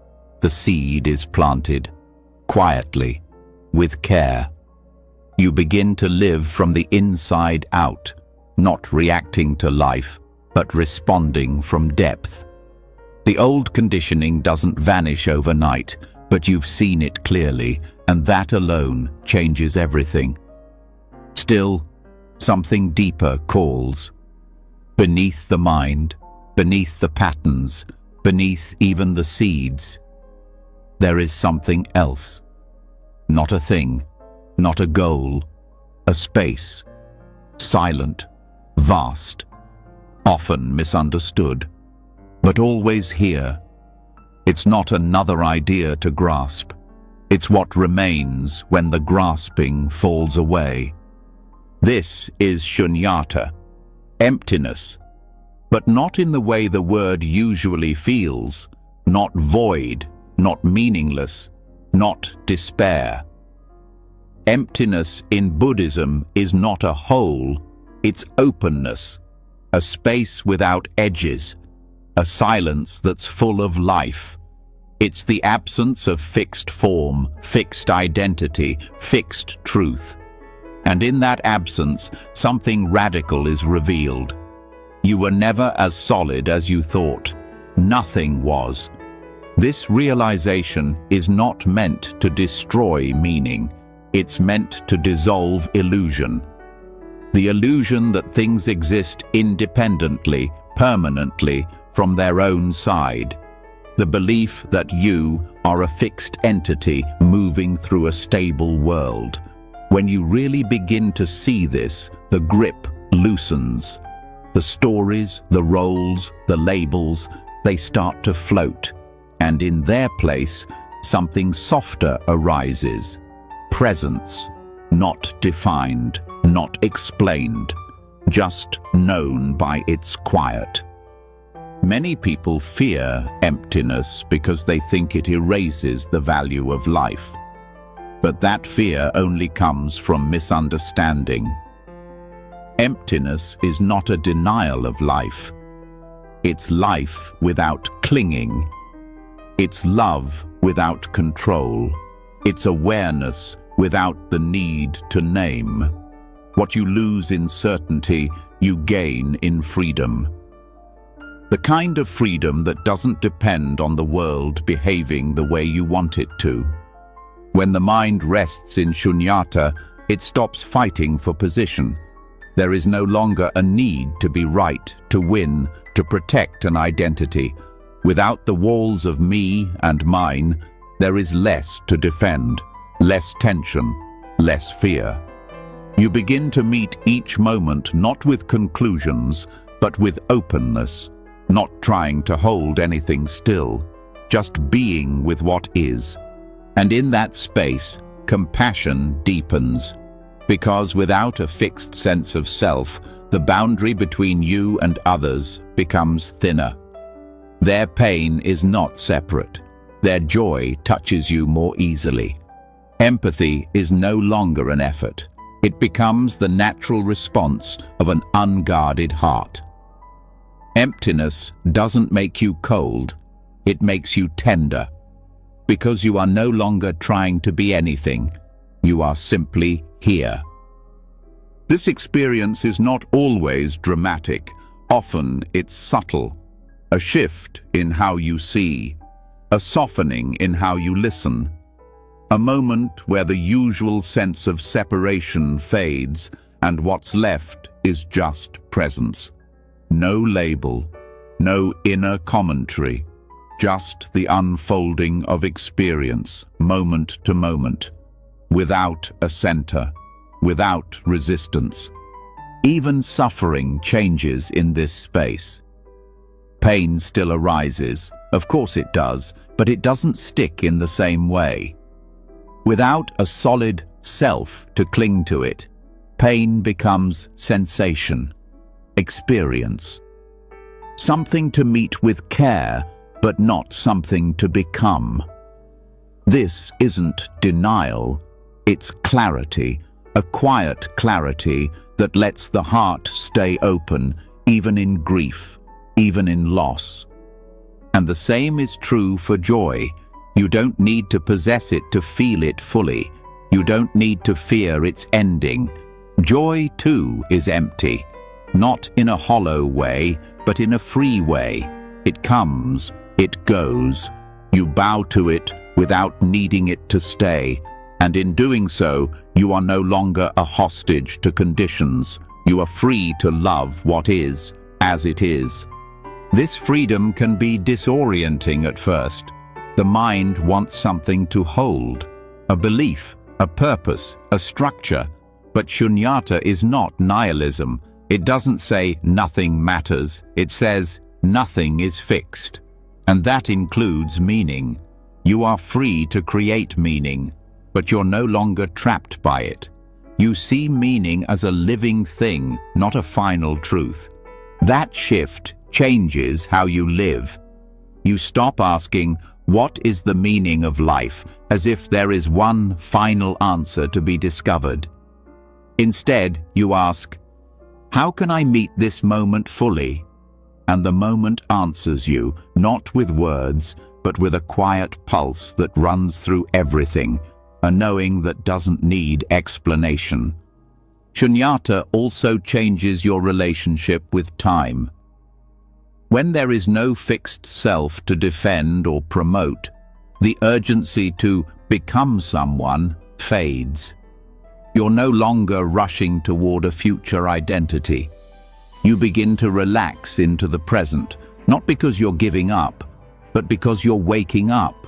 the seed is planted, quietly, with care. You begin to live from the inside out, not reacting to life, but responding from depth. The old conditioning doesn't vanish overnight, but you've seen it clearly, and that alone changes everything. Still, something deeper calls. Beneath the mind, beneath the patterns, beneath even the seeds, there is something else. Not a thing, not a goal, a space. Silent, vast, often misunderstood, but always here. It's not another idea to grasp. It's what remains when the grasping falls away. This is shunyata, emptiness, but not in the way the word usually feels, not void, not meaningless, not despair. Emptiness in Buddhism is not a hole, it's openness, a space without edges, a silence that's full of life. It's the absence of fixed form, fixed identity, fixed truth. And in that absence, something radical is revealed. You were never as solid as you thought. Nothing was. This realization is not meant to destroy meaning. It's meant to dissolve illusion. The illusion that things exist independently, permanently, from their own side. The belief that you are a fixed entity moving through a stable world. When you really begin to see this, the grip loosens. The stories, the roles, the labels, they start to float. And in their place, something softer arises. Presence, not defined, not explained, just known by its quiet. Many people fear emptiness because they think it erases the value of life. But that fear only comes from misunderstanding. Emptiness is not a denial of life. It's life without clinging. It's love without control. It's awareness without the need to name. What you lose in certainty, you gain in freedom. The kind of freedom that doesn't depend on the world behaving the way you want it to. When the mind rests in shunyata, it stops fighting for position. There is no longer a need to be right, to win, to protect an identity. Without the walls of me and mine, there is less to defend, less tension, less fear. You begin to meet each moment not with conclusions, but with openness, not trying to hold anything still, just being with what is. And in that space, compassion deepens, because without a fixed sense of self, the boundary between you and others becomes thinner. Their pain is not separate. Their joy touches you more easily. Empathy is no longer an effort. It becomes the natural response of an unguarded heart. Emptiness doesn't make you cold, it makes you tender. Because you are no longer trying to be anything, you are simply here. This experience is not always dramatic. Often it's subtle. A shift in how you see, a softening in how you listen. A moment where the usual sense of separation fades and what's left is just presence. No label, no inner commentary, just the unfolding of experience, moment to moment, without a center, without resistance. Even suffering changes in this space. Pain still arises, of course it does, but it doesn't stick in the same way. Without a solid self to cling to it, pain becomes sensation, experience. Something to meet with care, but not something to become. This isn't denial, it's clarity, a quiet clarity that lets the heart stay open, even in grief, even in loss. And the same is true for joy. You don't need to possess it to feel it fully. You don't need to fear its ending. Joy, too, is empty. Not in a hollow way, but in a free way. It comes, it goes. You bow to it without needing it to stay. And in doing so, you are no longer a hostage to conditions. You are free to love what is, as it is. This freedom can be disorienting at first. The mind wants something to hold, a belief, a purpose, a structure. But shunyata is not nihilism. It doesn't say nothing matters. It says nothing is fixed. And that includes meaning. You are free to create meaning, but you're no longer trapped by it. You see meaning as a living thing, not a final truth. That shift changes how you live. You stop asking, what is the meaning of life, as if there is one final answer to be discovered. Instead, you ask, how can I meet this moment fully? And the moment answers you, not with words, but with a quiet pulse that runs through everything, a knowing that doesn't need explanation. Shunyata also changes your relationship with time. When there is no fixed self to defend or promote, the urgency to become someone fades. You're no longer rushing toward a future identity. You begin to relax into the present, not because you're giving up, but because you're waking up.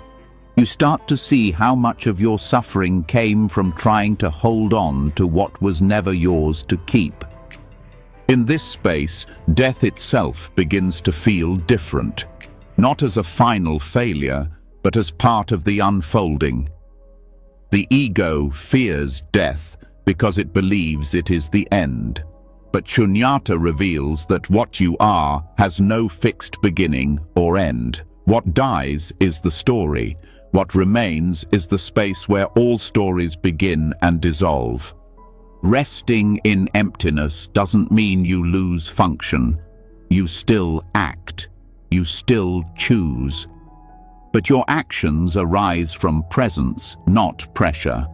You start to see how much of your suffering came from trying to hold on to what was never yours to keep. In this space, death itself begins to feel different, not as a final failure, but as part of the unfolding. The ego fears death because it believes it is the end. But shunyata reveals that what you are has no fixed beginning or end. What dies is the story. What remains is the space where all stories begin and dissolve. Resting in emptiness doesn't mean you lose function. You still act. You still choose. But your actions arise from presence, not pressure.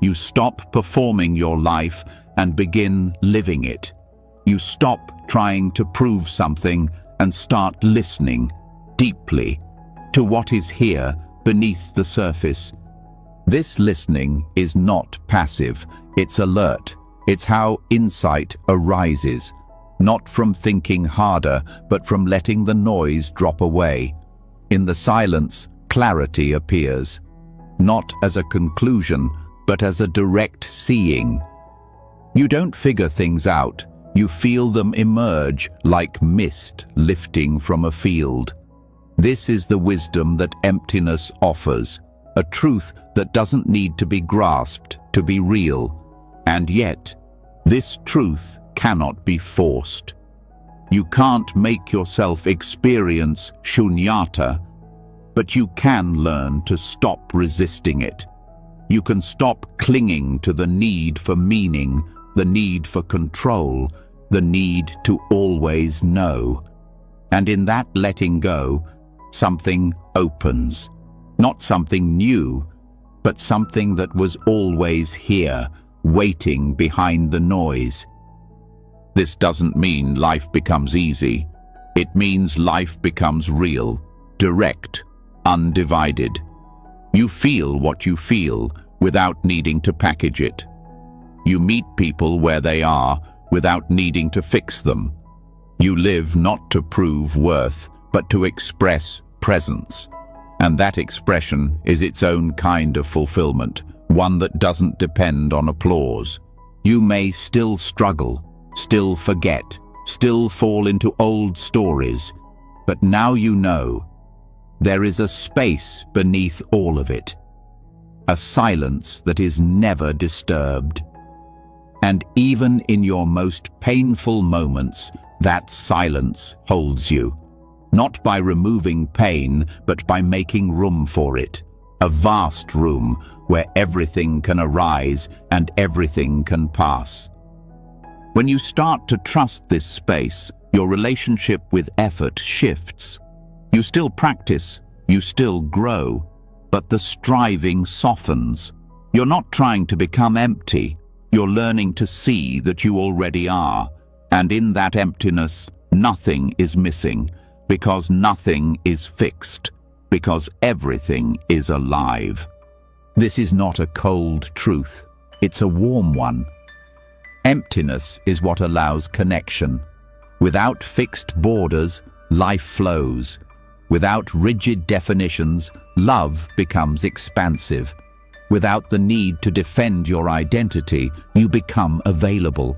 You stop performing your life and begin living it. You stop trying to prove something and start listening deeply to what is here beneath the surface. This listening is not passive, it's alert. It's how insight arises, not from thinking harder, but from letting the noise drop away. In the silence, clarity appears, not as a conclusion, but as a direct seeing. You don't figure things out, you feel them emerge like mist lifting from a field. This is the wisdom that emptiness offers, a truth that doesn't need to be grasped to be real. And yet, this truth cannot be forced. You can't make yourself experience shunyata, but you can learn to stop resisting it. You can stop clinging to the need for meaning, the need for control, the need to always know. And in that letting go, something opens. Not something new, but something that was always here, waiting behind the noise. This doesn't mean life becomes easy. It means life becomes real, direct, undivided. You feel what you feel without needing to package it. You meet people where they are without needing to fix them. You live not to prove worth, but to express presence. And that expression is its own kind of fulfillment, one that doesn't depend on applause. You may still struggle, still forget, still fall into old stories, but now you know there is a space beneath all of it, a silence that is never disturbed. And even in your most painful moments, that silence holds you. Not by removing pain, but by making room for it. A vast room where everything can arise and everything can pass. When you start to trust this space, your relationship with effort shifts. You still practice, you still grow, but the striving softens. You're not trying to become empty. You're learning to see that you already are. And in that emptiness, nothing is missing. Because nothing is fixed, because everything is alive. This is not a cold truth, it's a warm one. Emptiness is what allows connection. Without fixed borders, life flows. Without rigid definitions, love becomes expansive. Without the need to defend your identity, you become available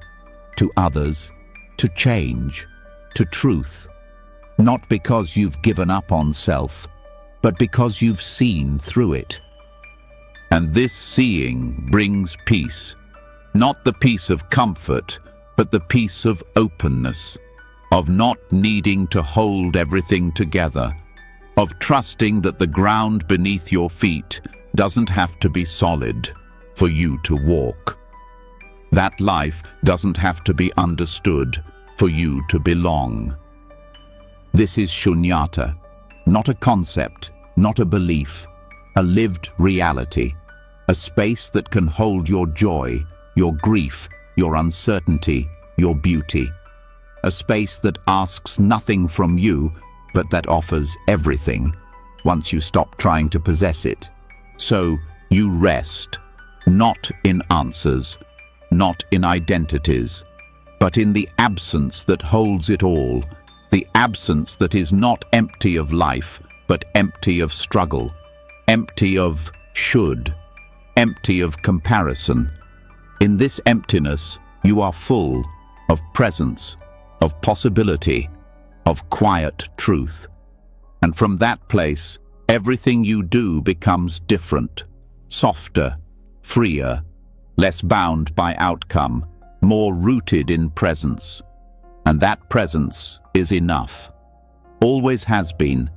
to others, to change, to truth. Not because you've given up on self, but because you've seen through it. And this seeing brings peace. Not the peace of comfort, but the peace of openness, of not needing to hold everything together, of trusting that the ground beneath your feet doesn't have to be solid for you to walk. That life doesn't have to be understood for you to belong. This is shunyata, not a concept, not a belief, a lived reality, a space that can hold your joy, your grief, your uncertainty, your beauty, a space that asks nothing from you, but that offers everything, once you stop trying to possess it. So you rest, not in answers, not in identities, but in the absence that holds it all, the absence that is not empty of life, but empty of struggle, empty of should, empty of comparison. In this emptiness, you are full of presence, of possibility, of quiet truth. And from that place, everything you do becomes different, softer, freer, less bound by outcome, more rooted in presence. And that presence is enough, always has been.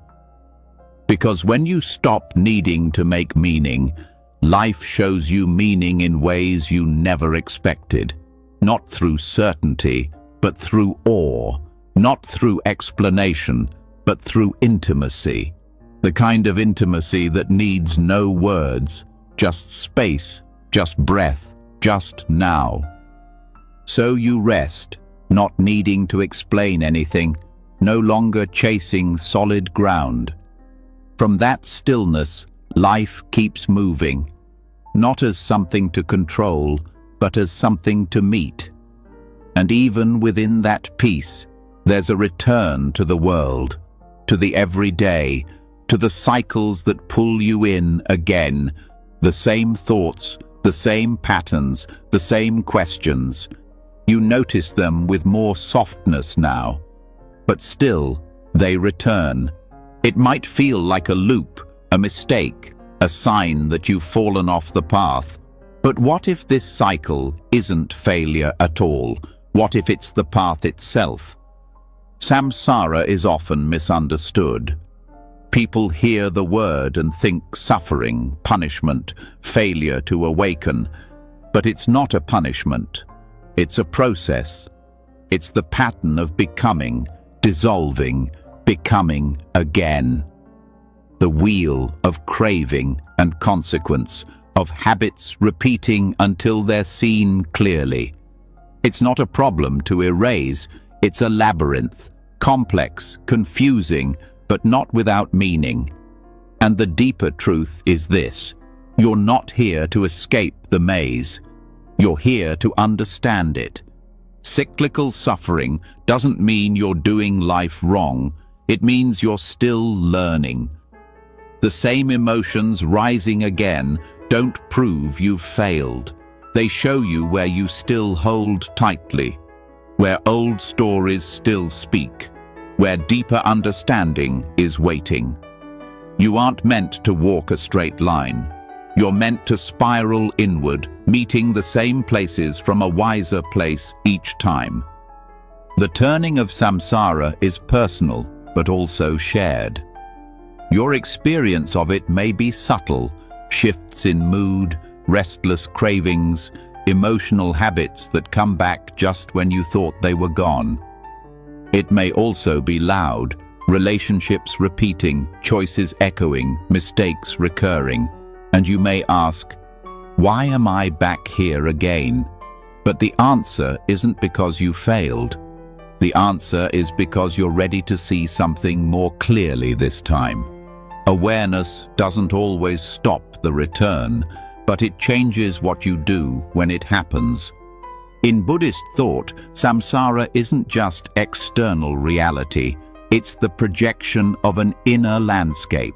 Because when you stop needing to make meaning, Life shows you meaning in ways you never expected. Not through certainty, but through awe. Not through explanation, but through intimacy. The kind of intimacy that needs no words, just space, just breath, just now. So you rest, not needing to explain anything, no longer chasing solid ground. From that stillness, life keeps moving, not as something to control, but as something to meet. And even within that peace, there's a return to the world, to the everyday, to the cycles that pull you in again, the same thoughts, the same patterns, the same questions. You notice them with more softness now, but still, they return. It might feel like a loop, a mistake, a sign that you've fallen off the path. But what if this cycle isn't failure at all? What if it's the path itself? Samsara is often misunderstood. People hear the word and think suffering, punishment, failure to awaken. But it's not a punishment. It's a process. It's the pattern of becoming, dissolving, becoming again. The wheel of craving and consequence, of habits repeating until they're seen clearly. It's not a problem to erase, it's a labyrinth, complex, confusing, but not without meaning. And the deeper truth is this: you're not here to escape the maze. You're here to understand it. Cyclical suffering doesn't mean you're doing life wrong. It means you're still learning. The same emotions rising again don't prove you've failed. They show you where you still hold tightly, where old stories still speak, where deeper understanding is waiting. You aren't meant to walk a straight line. You're meant to spiral inward, meeting the same places from a wiser place each time. The turning of samsara is personal, but also shared. Your experience of it may be subtle, shifts in mood, restless cravings, emotional habits that come back just when you thought they were gone. It may also be loud, relationships repeating, choices echoing, mistakes recurring, and you may ask, why am I back here again? But the answer isn't because you failed. The answer is because you're ready to see something more clearly this time. Awareness doesn't always stop the return, but it changes what you do when it happens. In Buddhist thought, samsara isn't just external reality, it's the projection of an inner landscape.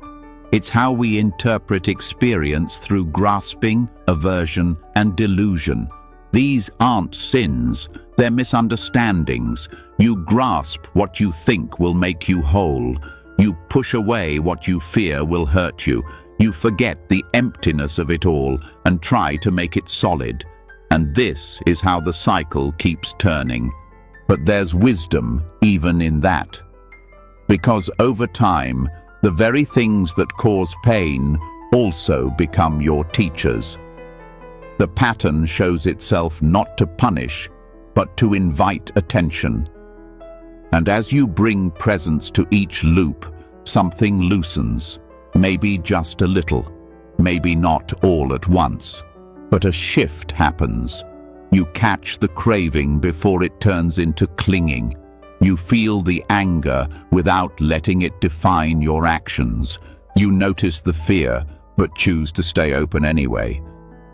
It's how we interpret experience through grasping, aversion, and delusion. These aren't sins, they're misunderstandings. You grasp what you think will make you whole. You push away what you fear will hurt you. You forget the emptiness of it all and try to make it solid. And this is how the cycle keeps turning. But there's wisdom even in that. Because over time, the very things that cause pain also become your teachers. The pattern shows itself not to punish, but to invite attention. And as you bring presence to each loop, something loosens. Maybe just a little, maybe not all at once. But a shift happens. You catch the craving before it turns into clinging. You feel the anger without letting it define your actions. You notice the fear, but choose to stay open anyway.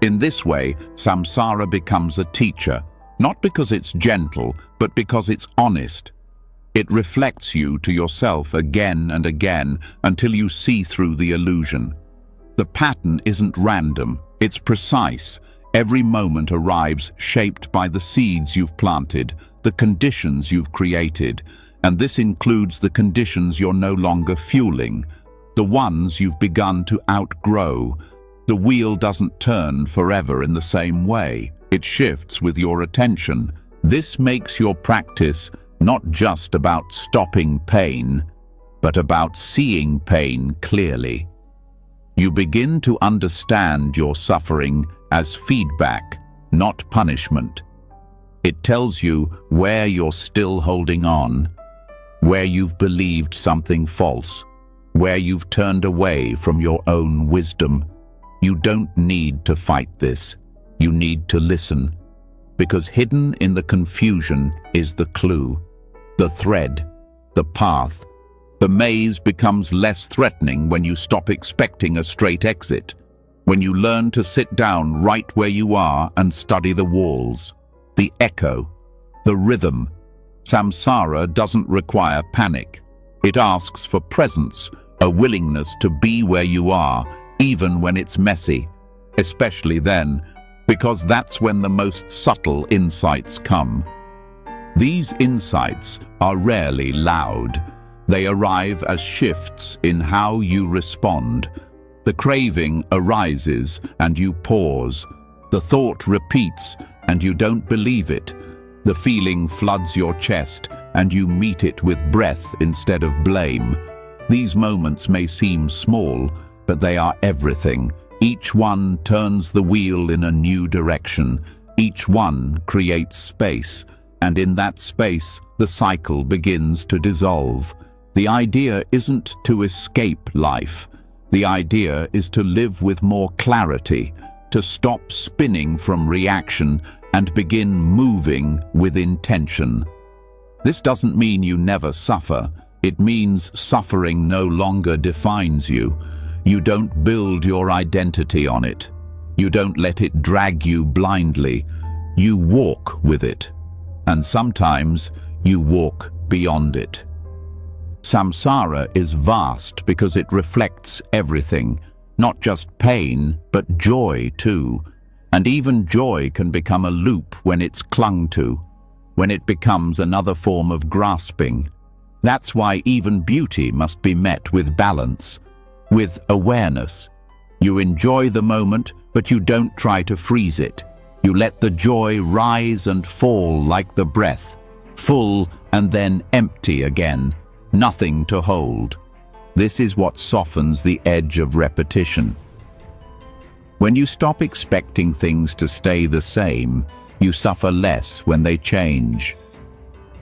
In this way, samsara becomes a teacher, not because it's gentle, but because it's honest. It reflects you to yourself again and again until you see through the illusion. The pattern isn't random, it's precise. Every moment arrives shaped by the seeds you've planted, the conditions you've created, and this includes the conditions you're no longer fueling, the ones you've begun to outgrow. The wheel doesn't turn forever in the same way. It shifts with your attention. This makes your practice not just about stopping pain, but about seeing pain clearly. You begin to understand your suffering as feedback, not punishment. It tells you where you're still holding on, where you've believed something false, where you've turned away from your own wisdom. You don't need to fight this. You need to listen, because hidden in the confusion is the clue, the thread, the path. The maze becomes less threatening when you stop expecting a straight exit, when you learn to sit down right where you are and study the walls, the echo, the rhythm. Samsara doesn't require panic. It asks for presence, a willingness to be where you are, even when it's messy, especially then, because that's when the most subtle insights come. These insights are rarely loud. They arrive as shifts in how you respond. The craving arises and you pause. The thought repeats and you don't believe it. The feeling floods your chest and you meet it with breath instead of blame. These moments may seem small, but they are everything. Each one turns the wheel in a new direction. Each one creates space, and in that space, the cycle begins to dissolve. The idea isn't to escape life. The idea is to live with more clarity, to stop spinning from reaction and begin moving with intention. This doesn't mean you never suffer. It means suffering no longer defines you. You don't build your identity on it. You don't let it drag you blindly. You walk with it. And sometimes you walk beyond it. Samsara is vast because it reflects everything, not just pain, but joy too. And even joy can become a loop when it's clung to, when it becomes another form of grasping. That's why even beauty must be met with balance, with awareness. You enjoy the moment, but you don't try to freeze it. You let the joy rise and fall like the breath, full and then empty again. Nothing to hold. This is what softens the edge of repetition. When you stop expecting things to stay the same, you suffer less when they change.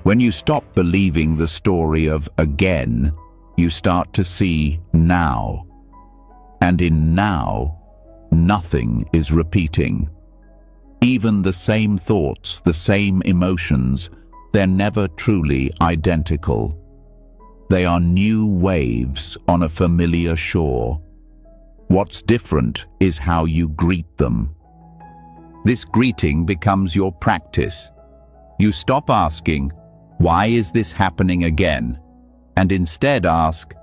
When you stop believing the story of again, you start to see now. And in now, nothing is repeating. Even the same thoughts, the same emotions, they're never truly identical. They are new waves on a familiar shore. What's different is how you greet them. This greeting becomes your practice. You stop asking, "Why is this happening again?" and instead ask,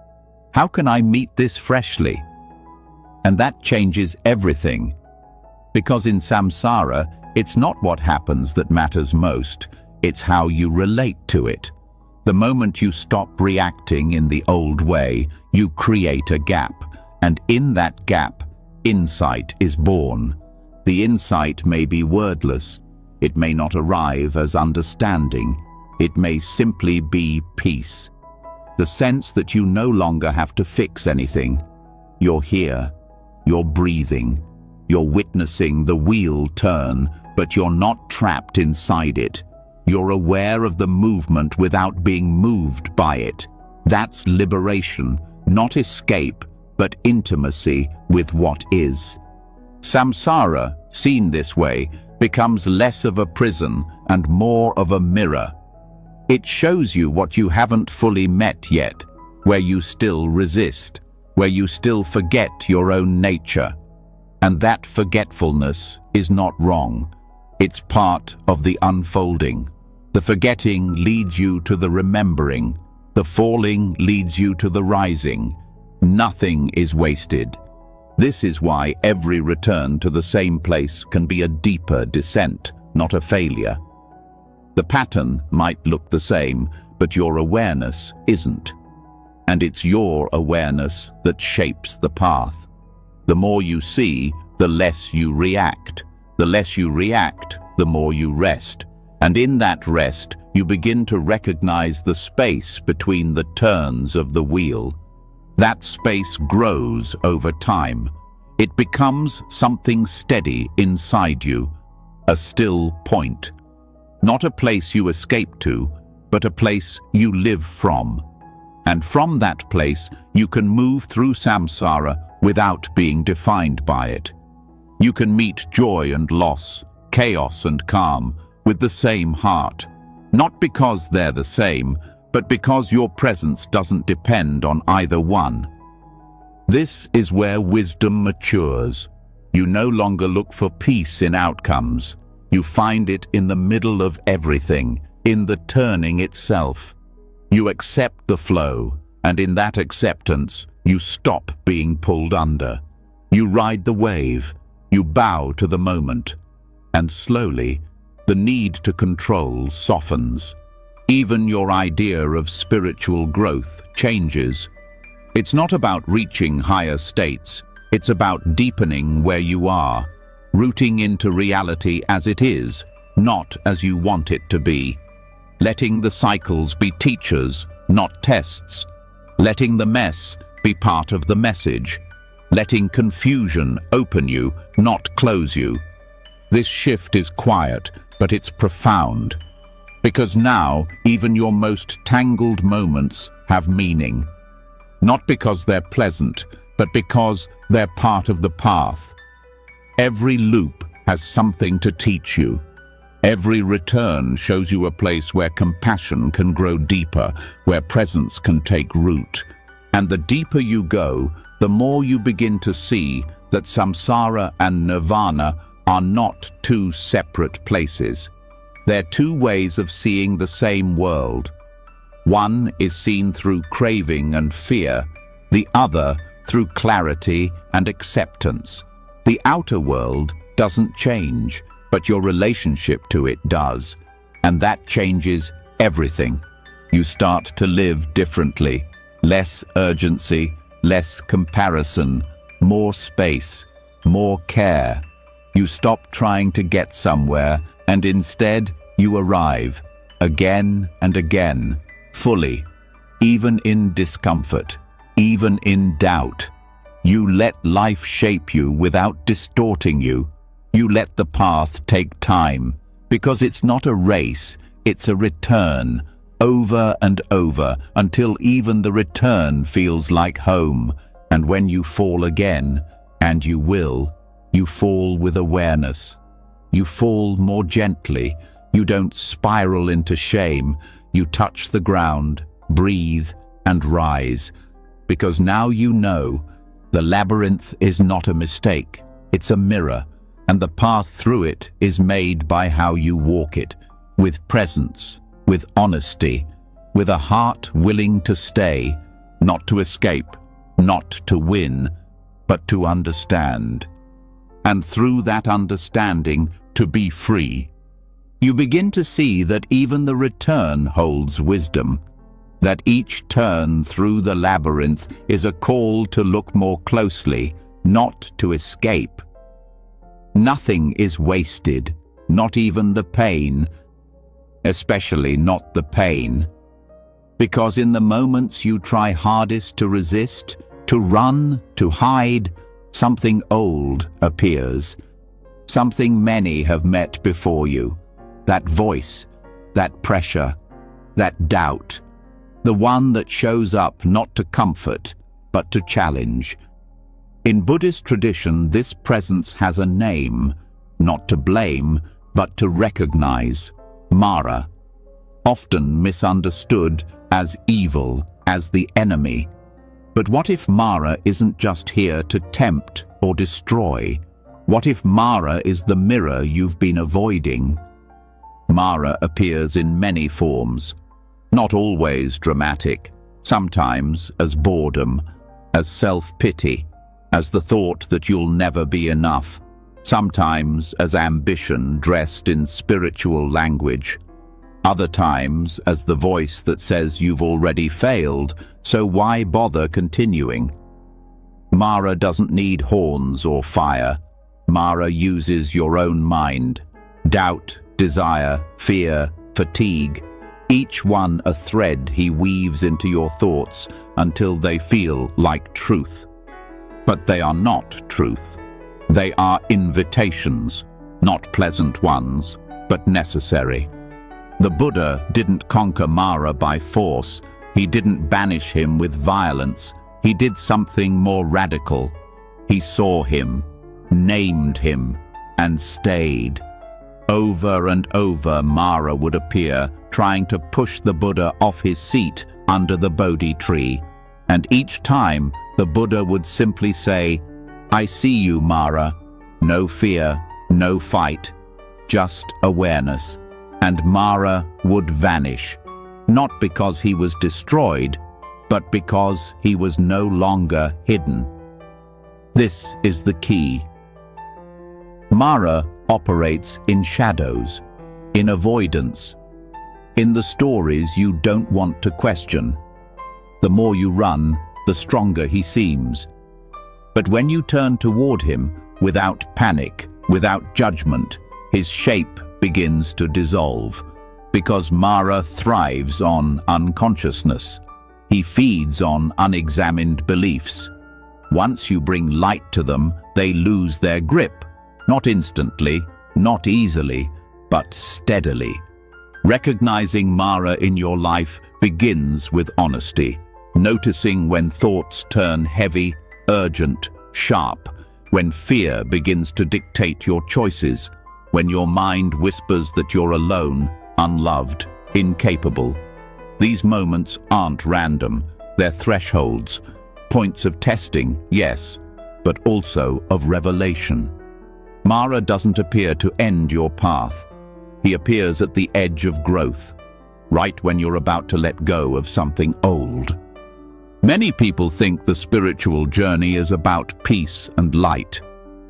"How can I meet this freshly?" And that changes everything. Because in samsara, it's not what happens that matters most, it's how you relate to it. The moment you stop reacting in the old way, you create a gap, and in that gap, insight is born. The insight may be wordless. It may not arrive as understanding. It may simply be peace. The sense that you no longer have to fix anything. You're here. You're breathing. You're witnessing the wheel turn, but you're not trapped inside it. You're aware of the movement without being moved by it. That's liberation, not escape, but intimacy with what is. Samsara, seen this way, becomes less of a prison and more of a mirror. It shows you what you haven't fully met yet, where you still resist, where you still forget your own nature. And that forgetfulness is not wrong. It's part of the unfolding. The forgetting leads you to the remembering. The falling leads you to the rising. Nothing is wasted. This is why every return to the same place can be a deeper descent, not a failure. The pattern might look the same, but your awareness isn't. And it's your awareness that shapes the path. The more you see, the less you react. The less you react, the more you rest. And in that rest, you begin to recognize the space between the turns of the wheel. That space grows over time. It becomes something steady inside you, a still point. Not a place you escape to, but a place you live from. And from that place, you can move through samsara without being defined by it. You can meet joy and loss, chaos and calm, with the same heart. Not because they're the same, but because your presence doesn't depend on either one. This is where wisdom matures. You no longer look for peace in outcomes. You find it in the middle of everything, in the turning itself. You accept the flow, and in that acceptance, you stop being pulled under. You ride the wave, you bow to the moment, and slowly, the need to control softens. Even your idea of spiritual growth changes. It's not about reaching higher states, it's about deepening where you are, rooting into reality as it is, not as you want it to be. Letting the cycles be teachers, not tests. Letting the mess be part of the message. Letting confusion open you, not close you. This shift is quiet, but it's profound. Because now, even your most tangled moments have meaning. Not because they're pleasant, but because they're part of the path. Every loop has something to teach you. Every return shows you a place where compassion can grow deeper, where presence can take root. And the deeper you go, the more you begin to see that samsara and nirvana are not two separate places. They're two ways of seeing the same world. One is seen through craving and fear, the other through clarity and acceptance. The outer world doesn't change, but your relationship to it does, and that changes everything. You start to live differently, less urgency, less comparison, more space, more care. You stop trying to get somewhere, and instead you arrive, again and again, fully, even in discomfort, even in doubt. You let life shape you without distorting you. You let the path take time, because it's not a race, it's a return, over and over, until even the return feels like home. And when you fall again, and you will, you fall with awareness. You fall more gently. You don't spiral into shame. You touch the ground, breathe, and rise. Because now you know, the labyrinth is not a mistake, it's a mirror. And the path through it is made by how you walk it, with presence, with honesty, with a heart willing to stay, not to escape, not to win, but to understand. And through that understanding, to be free. You begin to see that even the return holds wisdom, that each turn through the labyrinth is a call to look more closely, not to escape. Nothing is wasted, not even the pain, especially not the pain. Because in the moments you try hardest to resist, to run, to hide, something old appears, something many have met before you, that voice, that pressure, that doubt, the one that shows up not to comfort, but to challenge. In Buddhist tradition, this presence has a name, not to blame, but to recognize, Mara, often misunderstood as evil, as the enemy. But what if Mara isn't just here to tempt or destroy? What if Mara is the mirror you've been avoiding? Mara appears in many forms, not always dramatic, sometimes as boredom, as self-pity, as the thought that you'll never be enough, sometimes as ambition dressed in spiritual language, other times as the voice that says you've already failed, so why bother continuing? Mara doesn't need horns or fire. Mara uses your own mind. Doubt, desire, fear, fatigue, each one a thread he weaves into your thoughts until they feel like truth. But they are not truth. They are invitations, not pleasant ones, but necessary. The Buddha didn't conquer Mara by force. He didn't banish him with violence. He did something more radical. He saw him, named him, and stayed. Over and over Mara would appear, trying to push the Buddha off his seat under the Bodhi tree. And each time, the Buddha would simply say, "I see you, Mara. No fear, no fight, just awareness." And Mara would vanish, not because he was destroyed, but because he was no longer hidden. This is the key. Mara operates in shadows, in avoidance, in the stories you don't want to question. The more you run, the stronger he seems. But when you turn toward him, without panic, without judgment, his shape begins to dissolve, because Mara thrives on unconsciousness. He feeds on unexamined beliefs. Once you bring light to them, they lose their grip, not instantly, not easily, but steadily. Recognizing Mara in your life begins with honesty, noticing when thoughts turn heavy, urgent, sharp, when fear begins to dictate your choices, when your mind whispers that you're alone, unloved, incapable. These moments aren't random. They're thresholds, points of testing, yes, but also of revelation. Mara doesn't appear to end your path. He appears at the edge of growth, right when you're about to let go of something old. Many people think the spiritual journey is about peace and light,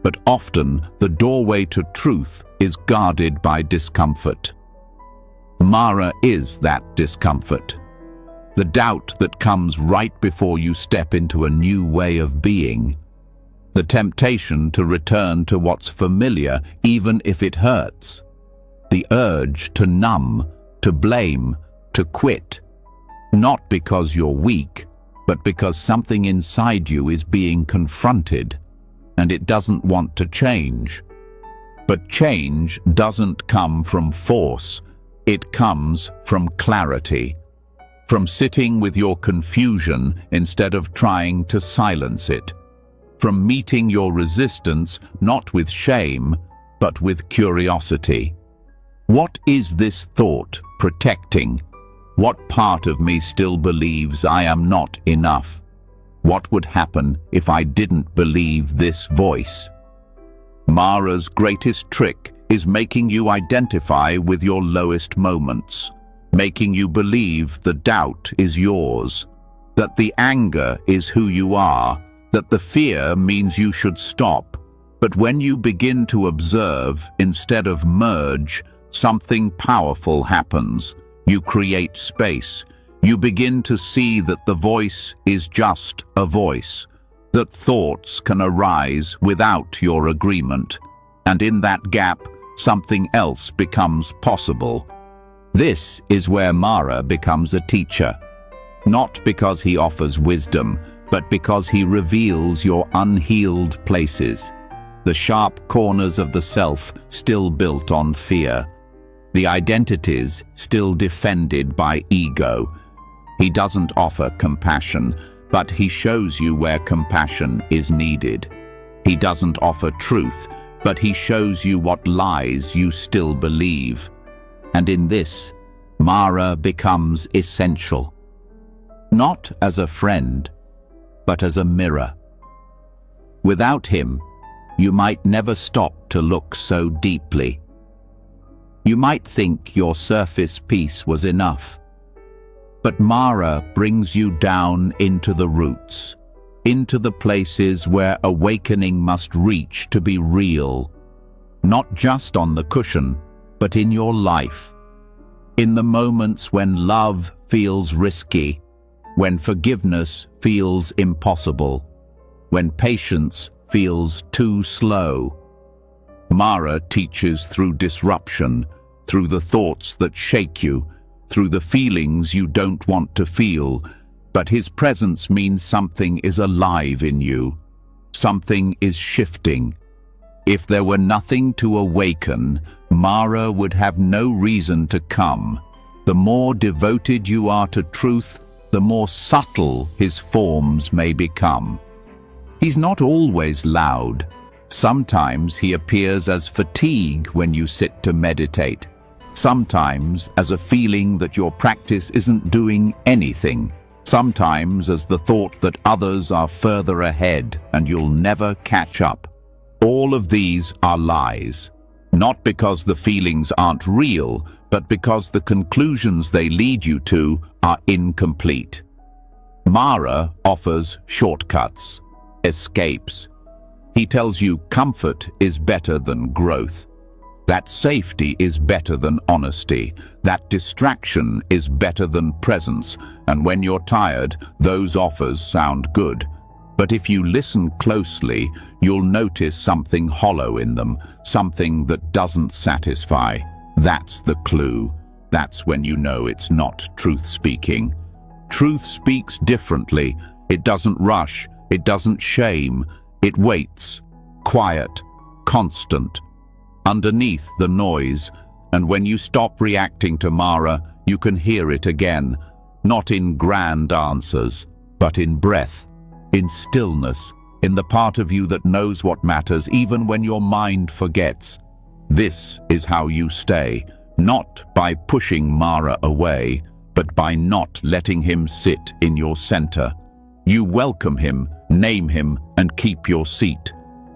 but often the doorway to truth is guarded by discomfort. Mara is that discomfort. The doubt that comes right before you step into a new way of being. The temptation to return to what's familiar, even if it hurts. The urge to numb, to blame, to quit. Not because you're weak, but because something inside you is being confronted, and it doesn't want to change. But change doesn't come from force. It comes from clarity, from sitting with your confusion instead of trying to silence it, from meeting your resistance not with shame, but with curiosity. What is this thought protecting? What part of me still believes I am not enough? What would happen if I didn't believe this voice? Mara's greatest trick is making you identify with your lowest moments, making you believe the doubt is yours, that the anger is who you are, that the fear means you should stop. But when you begin to observe instead of merge, something powerful happens. You create space. You begin to see that the voice is just a voice, that thoughts can arise without your agreement, and in that gap, something else becomes possible. This is where Mara becomes a teacher, not because he offers wisdom, but because he reveals your unhealed places, the sharp corners of the self still built on fear, the identities still defended by ego. He doesn't offer compassion, but he shows you where compassion is needed. He doesn't offer truth, but he shows you what lies you still believe. And in this, Mara becomes essential. Not as a friend, but as a mirror. Without him, you might never stop to look so deeply. You might think your surface peace was enough. But Mara brings you down into the roots, into the places where awakening must reach to be real, not just on the cushion, but in your life. In the moments when love feels risky, when forgiveness feels impossible, when patience feels too slow. Mara teaches through disruption, through the thoughts that shake you, through the feelings you don't want to feel, But his presence means something is alive in you. Something is shifting. If there were nothing to awaken, Mara would have no reason to come. The more devoted you are to truth, the more subtle his forms may become. He's not always loud. Sometimes he appears as fatigue when you sit to meditate. Sometimes as a feeling that your practice isn't doing anything. Sometimes as the thought that others are further ahead and you'll never catch up. All of these are lies. Not because the feelings aren't real, but because the conclusions they lead you to are incomplete. Mara offers shortcuts, escapes. He tells you comfort is better than growth, that safety is better than honesty, that distraction is better than presence, and when you're tired, those offers sound good. But if you listen closely, you'll notice something hollow in them, something that doesn't satisfy. That's the clue. That's when you know it's not truth speaking. Truth speaks differently. It doesn't rush. It doesn't shame. It waits. Quiet. Constant. Underneath the noise. And when you stop reacting to Mara, you can hear it again. Not in grand answers, but in breath. In stillness, in the part of you that knows what matters even when your mind forgets. This is how you stay, not by pushing Mara away, but by not letting him sit in your center. You welcome him, name him, and keep your seat.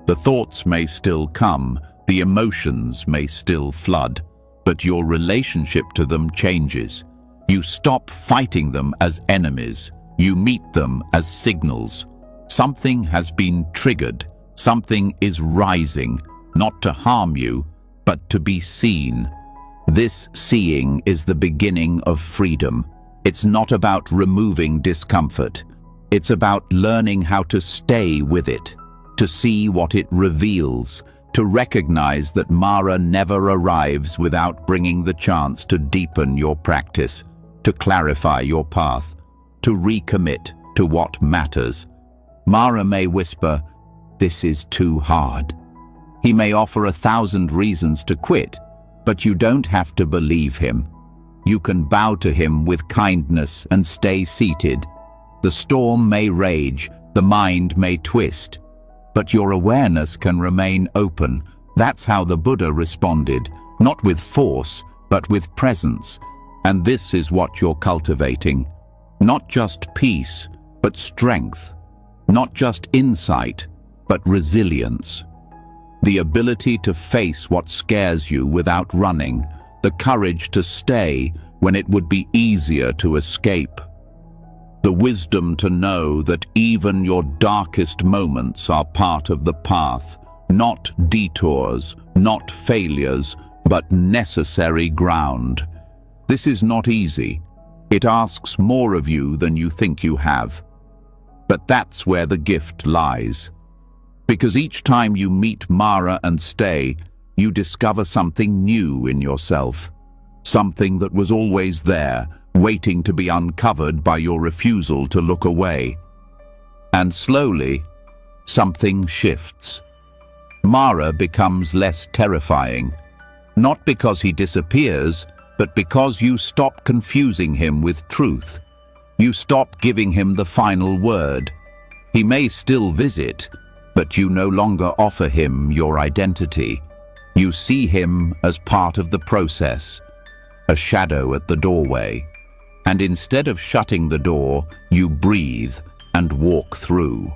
The thoughts may still come, the emotions may still flood, but your relationship to them changes. You stop fighting them as enemies. You meet them as signals. Something has been triggered. Something is rising, not to harm you, but to be seen. This seeing is the beginning of freedom. It's not about removing discomfort. It's about learning how to stay with it, to see what it reveals, to recognize that Mara never arrives without bringing the chance to deepen your practice, to clarify your path, to recommit to what matters. Mara may whisper, "This is too hard." He may offer 1,000 reasons to quit, but you don't have to believe him. You can bow to him with kindness and stay seated. The storm may rage, the mind may twist, but your awareness can remain open. That's how the Buddha responded, not with force, but with presence. And this is what you're cultivating. Not just peace, but strength. Not just insight, but resilience. The ability to face what scares you without running. The courage to stay when it would be easier to escape. The wisdom to know that even your darkest moments are part of the path, not detours, not failures, but necessary ground. This is not easy. It asks more of you than you think you have. But that's where the gift lies. Because each time you meet Mara and stay, you discover something new in yourself. Something that was always there, waiting to be uncovered by your refusal to look away. And slowly, something shifts. Mara becomes less terrifying, not because he disappears, but because you stop confusing him with truth. You stop giving him the final word. He may still visit, but you no longer offer him your identity. You see him as part of the process, a shadow at the doorway. And instead of shutting the door, you breathe and walk through.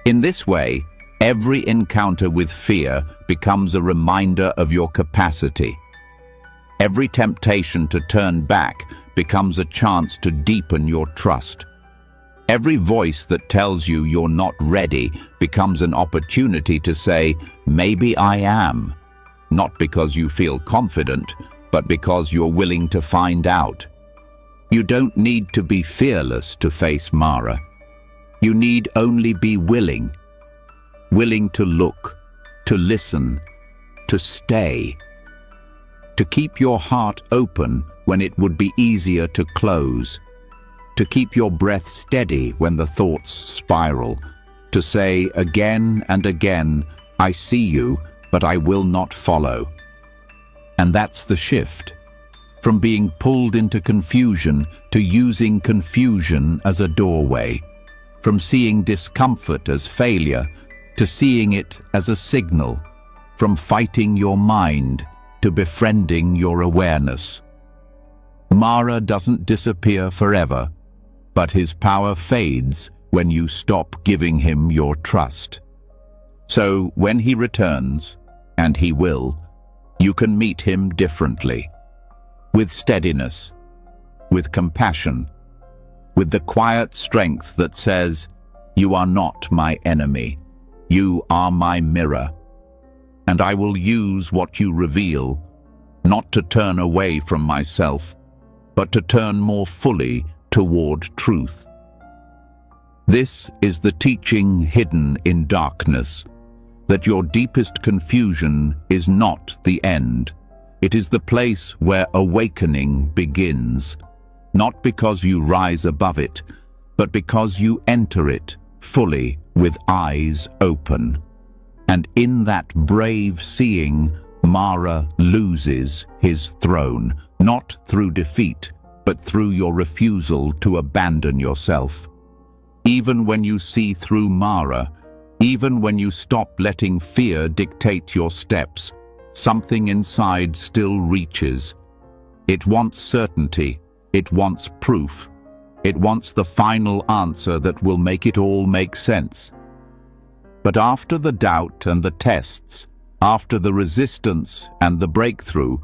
In this way, every encounter with fear becomes a reminder of your capacity. Every temptation to turn back becomes a chance to deepen your trust. Every voice that tells you you're not ready becomes an opportunity to say, "Maybe I am." Not because you feel confident, but because you're willing to find out. You don't need to be fearless to face Mara. You need only be willing. Willing to look, to listen, to stay. To keep your heart open when it would be easier to close. to keep your breath steady when the thoughts spiral, to say again and again, I see you, but I will not follow. And that's the shift. From being pulled into confusion to using confusion as a doorway. From seeing discomfort as failure to seeing it as a signal. From fighting your mind to befriending your awareness. Mara doesn't disappear forever, but his power fades when you stop giving him your trust. So when he returns, and he will, you can meet him differently. With steadiness, with compassion, with the quiet strength that says, you are not my enemy, you are my mirror, and I will use what you reveal, not to turn away from myself, but to turn more fully toward truth. This is the teaching hidden in darkness, that your deepest confusion is not the end. It is the place where awakening begins, not because you rise above it, but because you enter it fully with eyes open. And in that brave seeing, Mara loses his throne, not through defeat, but through your refusal to abandon yourself. Even when you see through Mara, even when you stop letting fear dictate your steps, something inside still reaches. It wants certainty, it wants proof, it wants the final answer that will make it all make sense. But after the doubt and the tests, after the resistance and the breakthrough,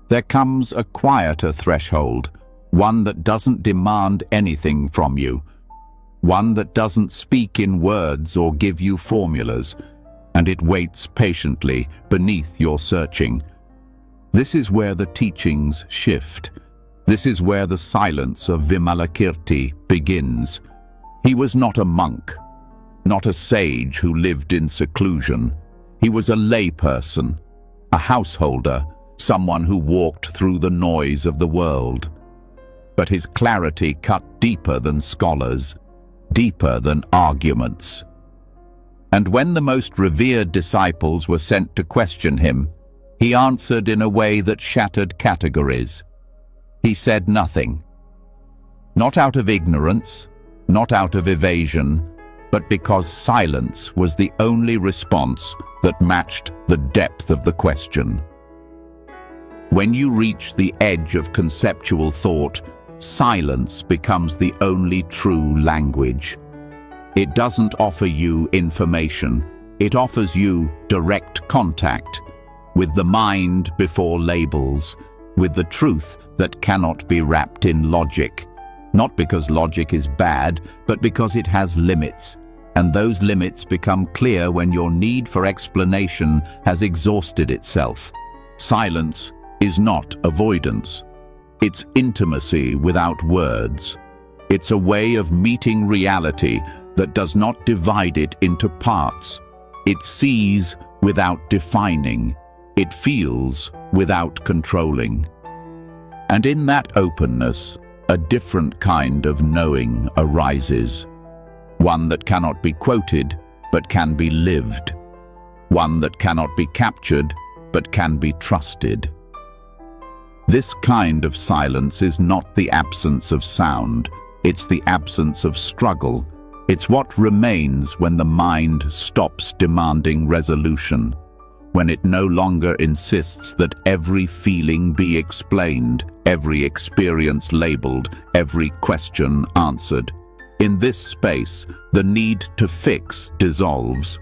there comes a quieter threshold, one that doesn't demand anything from you, one that doesn't speak in words or give you formulas, and it waits patiently beneath your searching. This is where the teachings shift. This is where the silence of Vimalakirti begins. He was not a monk, not a sage who lived in seclusion. He was a layperson, a householder, someone who walked through the noise of the world. But his clarity cut deeper than scholars, deeper than arguments. And when the most revered disciples were sent to question him, he answered in a way that shattered categories. He said nothing. Not out of ignorance, not out of evasion, but because silence was the only response that matched the depth of the question. When you reach the edge of conceptual thought, silence becomes the only true language. It doesn't offer you information. It offers you direct contact with the mind before labels, with the truth that cannot be wrapped in logic. Not because logic is bad, but because it has limits. And those limits become clear when your need for explanation has exhausted itself. Silence is not avoidance. It's intimacy without words. It's a way of meeting reality that does not divide it into parts. It sees without defining. It feels without controlling. And in that openness, a different kind of knowing arises. One that cannot be quoted, but can be lived. One that cannot be captured, but can be trusted. This kind of silence is not the absence of sound. It's the absence of struggle. It's what remains when the mind stops demanding resolution, when it no longer insists that every feeling be explained, every experience labeled, every question answered. In this space, the need to fix dissolves.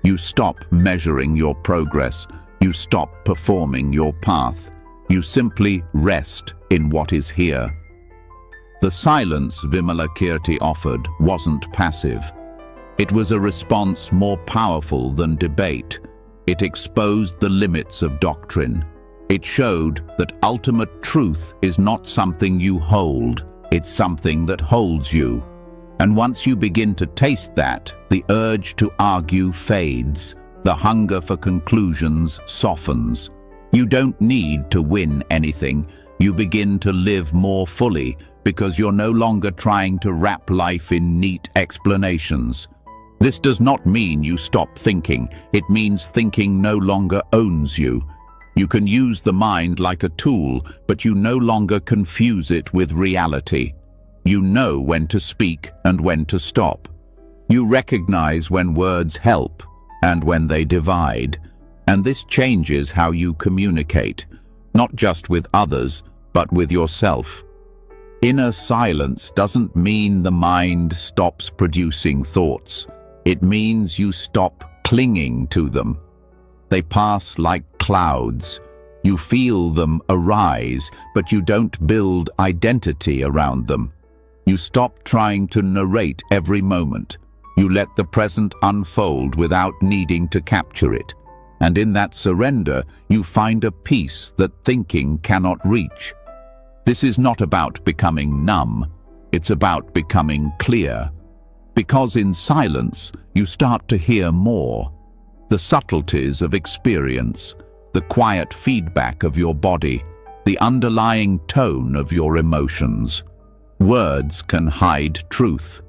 You stop measuring your progress. You stop performing your path. You simply rest in what is here. The silence Vimalakirti offered wasn't passive. It was a response more powerful than debate. It exposed the limits of doctrine. It showed that ultimate truth is not something you hold, it's something that holds you. And once you begin to taste that, the urge to argue fades. The hunger for conclusions softens. You don't need to win anything. You begin to live more fully, because you're no longer trying to wrap life in neat explanations. This does not mean you stop thinking. It means thinking no longer owns you. You can use the mind like a tool, but you no longer confuse it with reality. You know when to speak and when to stop. You recognize when words help and when they divide. And this changes how you communicate, not just with others, but with yourself. Inner silence doesn't mean the mind stops producing thoughts. It means you stop clinging to them. They pass like clouds. You feel them arise, but you don't build identity around them. You stop trying to narrate every moment. You let the present unfold without needing to capture it. And in that surrender, you find a peace that thinking cannot reach. This is not about becoming numb. It's about becoming clear. Because in silence, you start to hear more. The subtleties of experience, the quiet feedback of your body, the underlying tone of your emotions. Words can hide truth.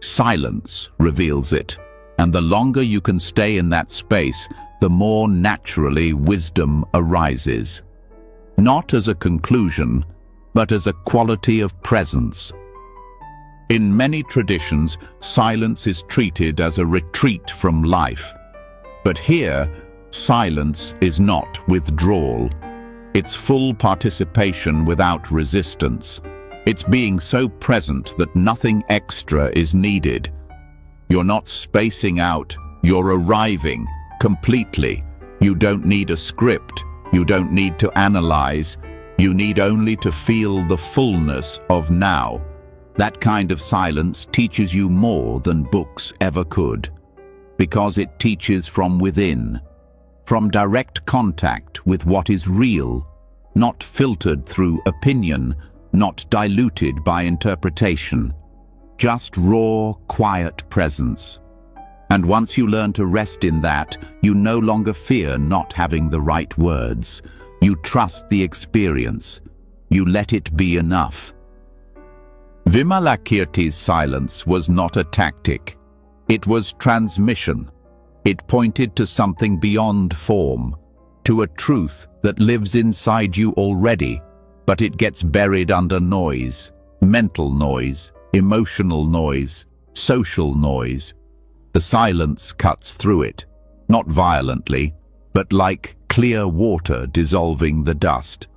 Silence reveals it. And the longer you can stay in that space, the more naturally wisdom arises. Not as a conclusion, but as a quality of presence. In many traditions, silence is treated as a retreat from life. But here, silence is not withdrawal. It's full participation without resistance. It's being so present that nothing extra is needed. You're not spacing out, you're arriving completely. You don't need a script. You don't need to analyze. You need only to feel the fullness of now. That kind of silence teaches you more than books ever could, because it teaches from within, from direct contact with what is real, not filtered through opinion, not diluted by interpretation, just raw, quiet presence. And once you learn to rest in that, you no longer fear not having the right words. You trust the experience. You let it be enough. Vimalakirti's silence was not a tactic. It was transmission. It pointed to something beyond form, to a truth that lives inside you already, but it gets buried under noise, mental noise, emotional noise, social noise. The silence cuts through it, not violently, but like clear water dissolving the dust.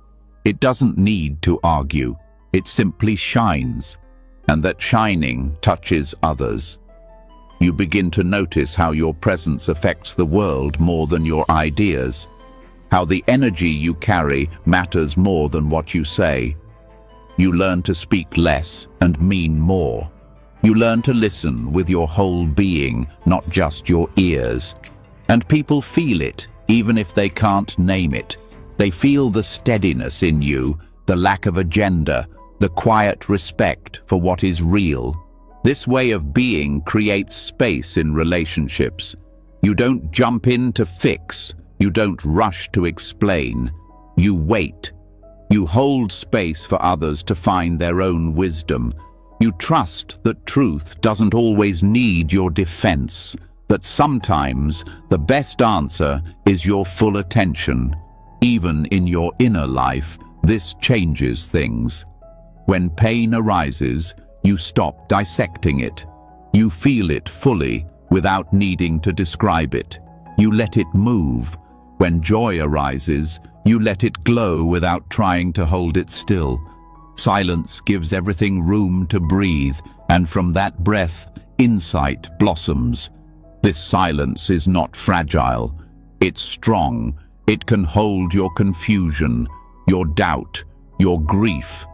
It doesn't need to argue. It simply shines, and that shining touches others. You begin to notice how your presence affects the world more than your ideas, how the energy you carry matters more than what you say. You learn to speak less and mean more. You learn to listen with your whole being, not just your ears. And people feel it, even if they can't name it. They feel the steadiness in you, the lack of agenda, the quiet respect for what is real. This way of being creates space in relationships. You don't jump in to fix. You don't rush to explain. You wait. You hold space for others to find their own wisdom. You trust that truth doesn't always need your defense, that sometimes the best answer is your full attention. Even in your inner life, this changes things. When pain arises, you stop dissecting it. You feel it fully without needing to describe it. You let it move. When joy arises, you let it glow without trying to hold it still. Silence gives everything room to breathe, and from that breath, insight blossoms. This silence is not fragile. It's strong. It can hold your confusion, your doubt, your grief.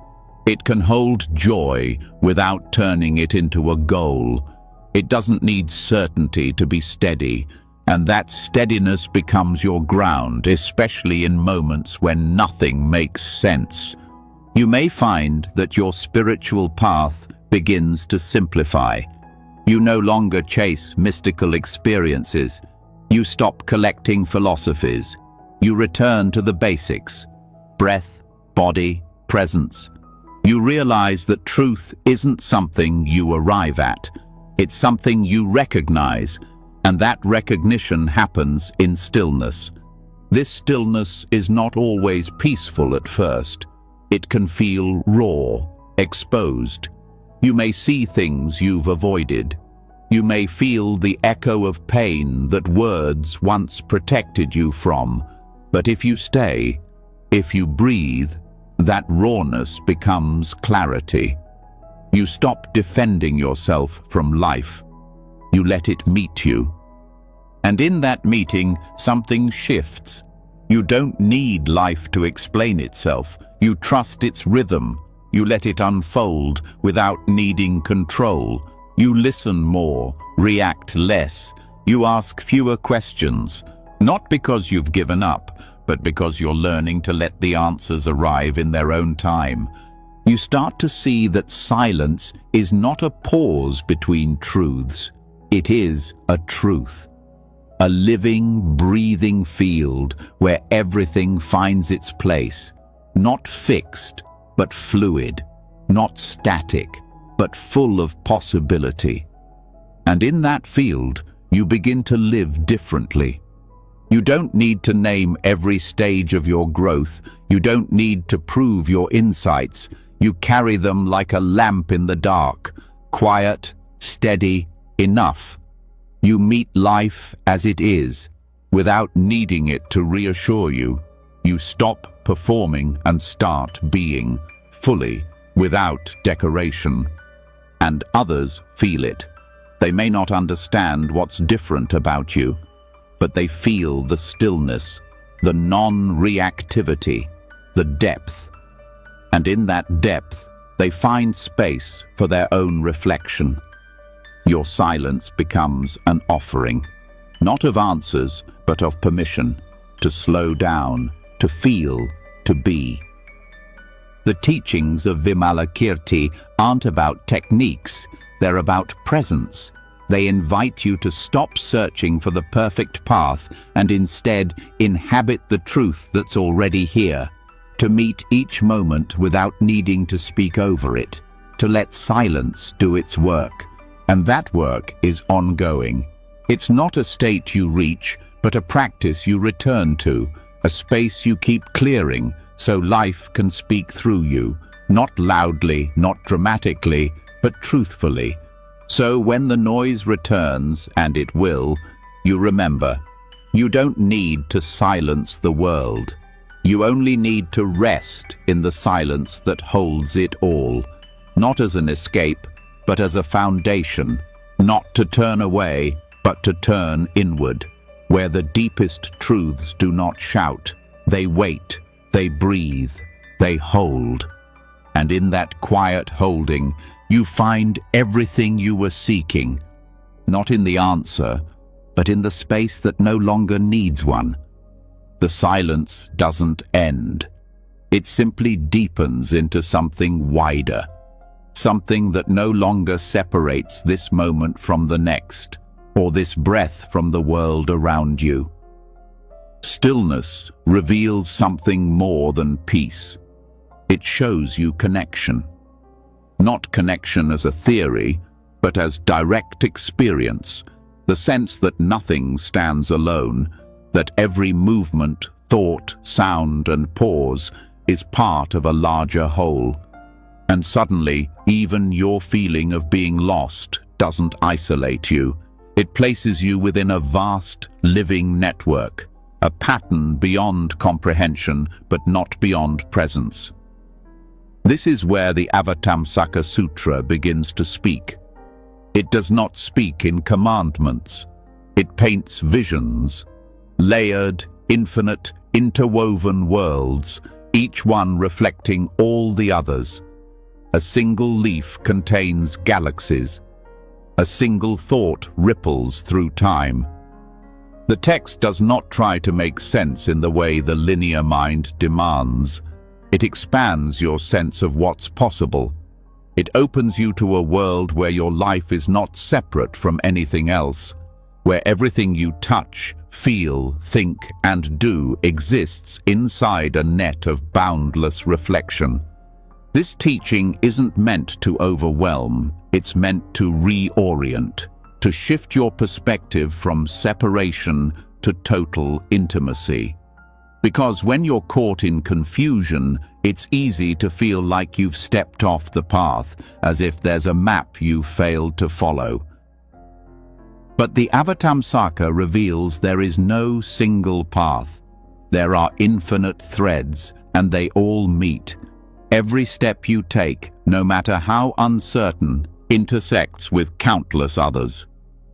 It can hold joy without turning it into a goal. It doesn't need certainty to be steady, and that steadiness becomes your ground, especially in moments when nothing makes sense. You may find that your spiritual path begins to simplify. You no longer chase mystical experiences. You stop collecting philosophies. You return to the basics: breath, body, presence. You realize that truth isn't something you arrive at. It's something you recognize, and that recognition happens in stillness. This stillness is not always peaceful at first. It can feel raw, exposed. You may see things you've avoided. You may feel the echo of pain that words once protected you from. But if you stay, if you breathe, that rawness becomes clarity. You stop defending yourself from life. You let it meet you. And in that meeting, something shifts. You don't need life to explain itself. You trust its rhythm. You let it unfold without needing control. You listen more, react less. You ask fewer questions, not because you've given up, but because you're learning to let the answers arrive in their own time. You start to see that silence is not a pause between truths. It is a truth. A living, breathing field where everything finds its place. Not fixed, but fluid. Not static, but full of possibility. And in that field, you begin to live differently. You don't need to name every stage of your growth. You don't need to prove your insights. You carry them like a lamp in the dark, quiet, steady, enough. You meet life as it is, without needing it to reassure you. You stop performing and start being, fully, without decoration. And others feel it. They may not understand what's different about you, but they feel the stillness, the non-reactivity, the depth. And in that depth, they find space for their own reflection. Your silence becomes an offering, not of answers, but of permission, to slow down, to feel, to be. The teachings of Vimalakirti aren't about techniques, they're about presence. They invite you to stop searching for the perfect path and instead inhabit the truth that's already here, to meet each moment without needing to speak over it, to let silence do its work. And that work is ongoing. It's not a state you reach, but a practice you return to, a space you keep clearing so life can speak through you, not loudly, not dramatically, but truthfully. So when the noise returns, and it will, you remember, you don't need to silence the world. You only need to rest in the silence that holds it all, not as an escape, but as a foundation, not to turn away, but to turn inward, where the deepest truths do not shout. They wait, they breathe, they hold. And in that quiet holding, you find everything you were seeking, not in the answer, but in the space that no longer needs one. The silence doesn't end. It simply deepens into something wider, something that no longer separates this moment from the next, or this breath from the world around you. Stillness reveals something more than peace. It shows you connection. Not connection as a theory, but as direct experience, the sense that nothing stands alone, that every movement, thought, sound, and pause is part of a larger whole. And suddenly, even your feeling of being lost doesn't isolate you. It places you within a vast, living network, a pattern beyond comprehension, but not beyond presence. This is where the Avatamsaka Sutra begins to speak. It does not speak in commandments. It paints visions, layered, infinite, interwoven worlds, each one reflecting all the others. A single leaf contains galaxies. A single thought ripples through time. The text does not try to make sense in the way the linear mind demands. It expands your sense of what's possible. It opens you to a world where your life is not separate from anything else, where everything you touch, feel, think, and do exists inside a net of boundless reflection. This teaching isn't meant to overwhelm, it's meant to reorient, to shift your perspective from separation to total intimacy. Because when you're caught in confusion, it's easy to feel like you've stepped off the path, as if there's a map you've failed to follow. But the Avatamsaka reveals there is no single path. There are infinite threads, and they all meet. Every step you take, no matter how uncertain, intersects with countless others.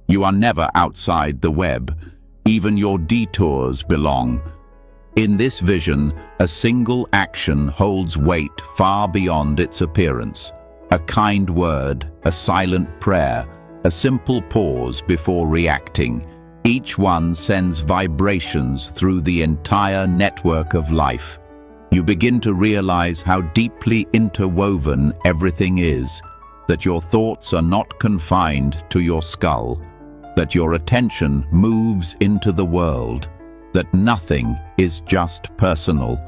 You are never outside the web. Even your detours belong. In this vision, a single action holds weight far beyond its appearance. A kind word, a silent prayer, a simple pause before reacting. Each one sends vibrations through the entire network of life. You begin to realize how deeply interwoven everything is, that your thoughts are not confined to your skull, that your attention moves into the world, that nothing is just personal.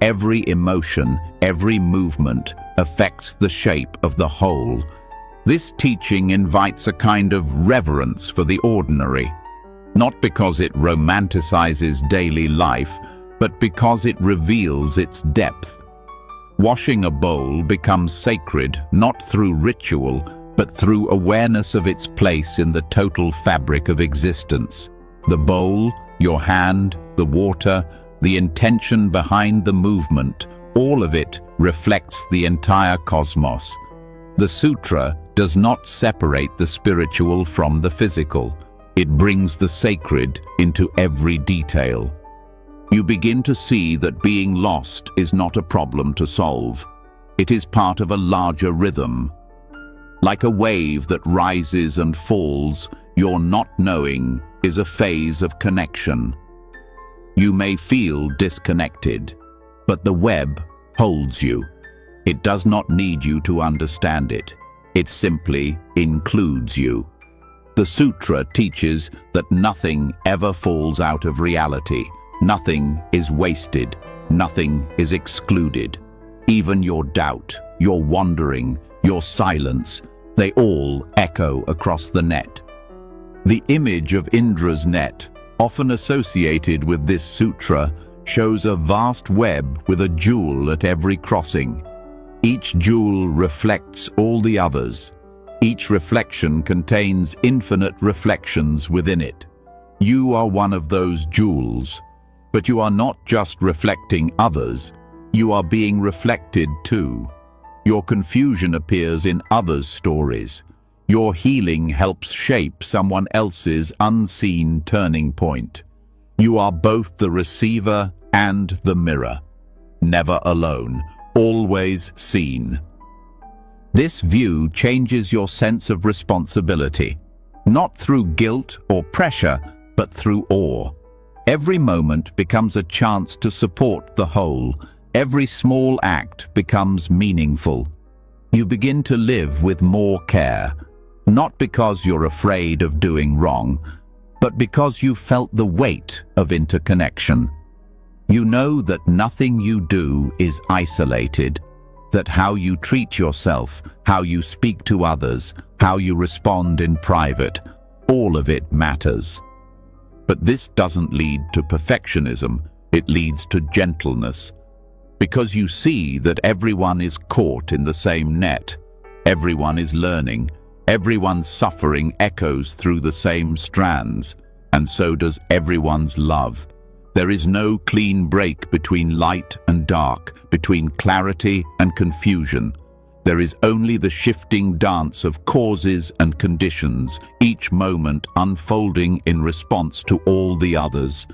Every emotion, every movement affects the shape of the whole. This teaching invites a kind of reverence for the ordinary, not because it romanticizes daily life, but because it reveals its depth. Washing a bowl becomes sacred not through ritual, but through awareness of its place in the total fabric of existence. The bowl, your hand, the water, the intention behind the movement, all of it reflects the entire cosmos. The sutra does not separate the spiritual from the physical. It brings the sacred into every detail. You begin to see that being lost is not a problem to solve. It is part of a larger rhythm. Like a wave that rises and falls, your not knowing is a phase of connection. You may feel disconnected, but the web holds you. It does not need you to understand it. It simply includes you. The sutra teaches that nothing ever falls out of reality. Nothing is wasted. Nothing is excluded. Even your doubt, your wandering, your silence, they all echo across the net. The image of Indra's net, often associated with this sutra, shows a vast web with a jewel at every crossing. Each jewel reflects all the others. Each reflection contains infinite reflections within it. You are one of those jewels. But you are not just reflecting others, you are being reflected too. Your confusion appears in others' stories. Your healing helps shape someone else's unseen turning point. You are both the receiver and the mirror. Never alone, always seen. This view changes your sense of responsibility, not through guilt or pressure, but through awe. Every moment becomes a chance to support the whole. Every small act becomes meaningful. You begin to live with more care, not because you're afraid of doing wrong, but because you felt the weight of interconnection. You know that nothing you do is isolated, that how you treat yourself, how you speak to others, how you respond in private, all of it matters. But this doesn't lead to perfectionism, it leads to gentleness. Because you see that everyone is caught in the same net, everyone is learning, everyone's suffering echoes through the same strands, and so does everyone's love. There is no clean break between light and dark, between clarity and confusion. There is only the shifting dance of causes and conditions, each moment unfolding in response to all the others.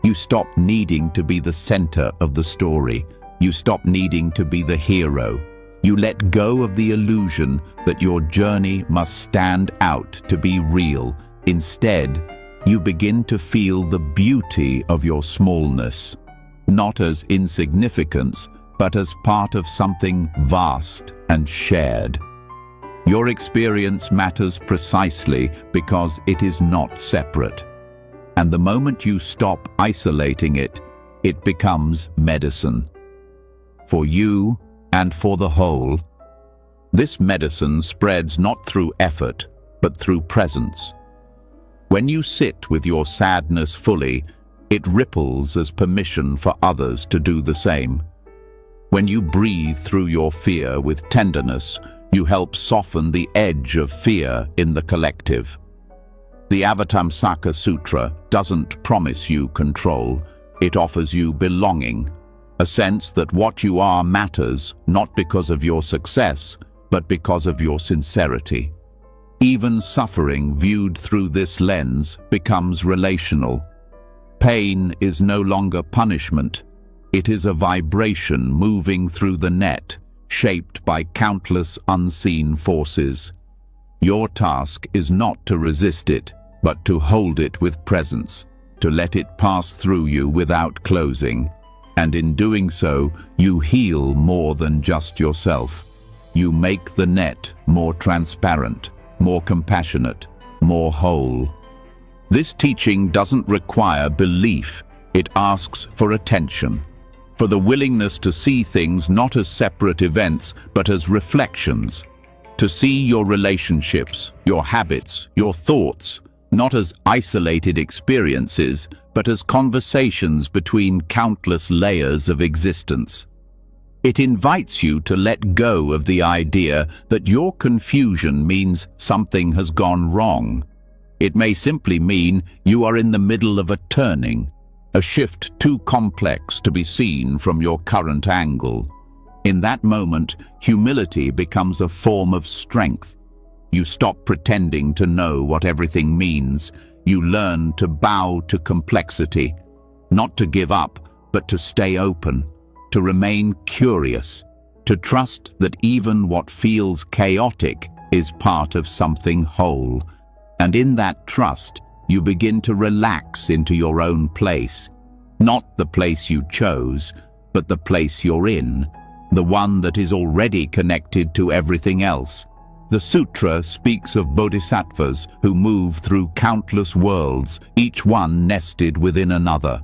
You stop needing to be the center of the story. You stop needing to be the hero. You let go of the illusion that your journey must stand out to be real. Instead, you begin to feel the beauty of your smallness, not as insignificance, but as part of something vast and shared. Your experience matters precisely because it is not separate. And the moment you stop isolating it, it becomes medicine. For you and for the whole. This medicine spreads not through effort, but through presence. When you sit with your sadness fully, it ripples as permission for others to do the same. When you breathe through your fear with tenderness, you help soften the edge of fear in the collective. The Avatamsaka Sutra doesn't promise you control, it offers you belonging, a sense that what you are matters not because of your success, but because of your sincerity. Even suffering viewed through this lens becomes relational. Pain is no longer punishment. It is a vibration moving through the net, shaped by countless unseen forces. Your task is not to resist it, but to hold it with presence, to let it pass through you without closing. And in doing so, you heal more than just yourself. You make the net more transparent, more compassionate, more whole. This teaching doesn't require belief, it asks for attention, for the willingness to see things not as separate events, but as reflections, to see your relationships, your habits, your thoughts, not as isolated experiences, but as conversations between countless layers of existence. It invites you to let go of the idea that your confusion means something has gone wrong. It may simply mean you are in the middle of a turning, a shift too complex to be seen from your current angle. In that moment, humility becomes a form of strength. You stop pretending to know what everything means. You learn to bow to complexity, not to give up, but to stay open, to remain curious, to trust that even what feels chaotic is part of something whole. And in that trust, you begin to relax into your own place, not the place you chose, but the place you're in, the one that is already connected to everything else. The sutra speaks of bodhisattvas who move through countless worlds, each one nested within another,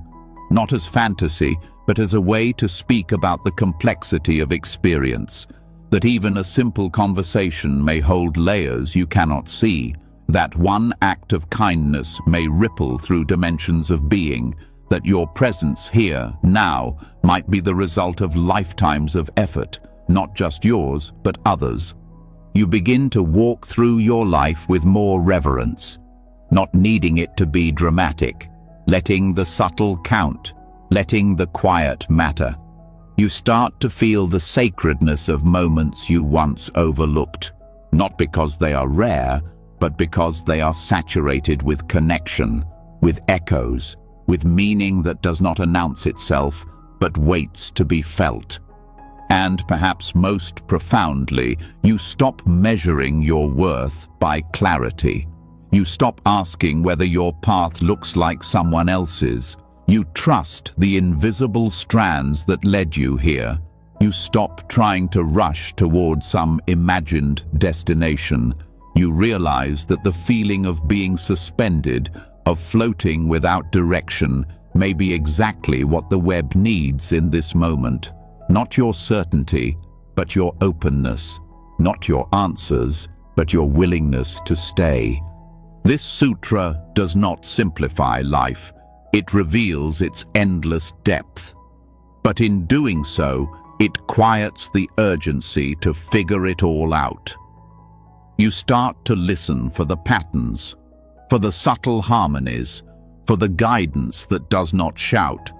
not as fantasy, but as a way to speak about the complexity of experience, that even a simple conversation may hold layers you cannot see, that one act of kindness may ripple through dimensions of being, that your presence here, now, might be the result of lifetimes of effort, not just yours, but others. You begin to walk through your life with more reverence, not needing it to be dramatic, letting the subtle count, letting the quiet matter. You start to feel the sacredness of moments you once overlooked, not because they are rare, but because they are saturated with connection, with echoes, with meaning that does not announce itself, but waits to be felt. And perhaps most profoundly, you stop measuring your worth by clarity. You stop asking whether your path looks like someone else's. You trust the invisible strands that led you here. You stop trying to rush toward some imagined destination. You realize that the feeling of being suspended, of floating without direction, may be exactly what the web needs in this moment. Not your certainty, but your openness. Not your answers, but your willingness to stay. This sutra does not simplify life. It reveals its endless depth. But in doing so, it quiets the urgency to figure it all out. You start to listen for the patterns, for the subtle harmonies, for the guidance that does not shout.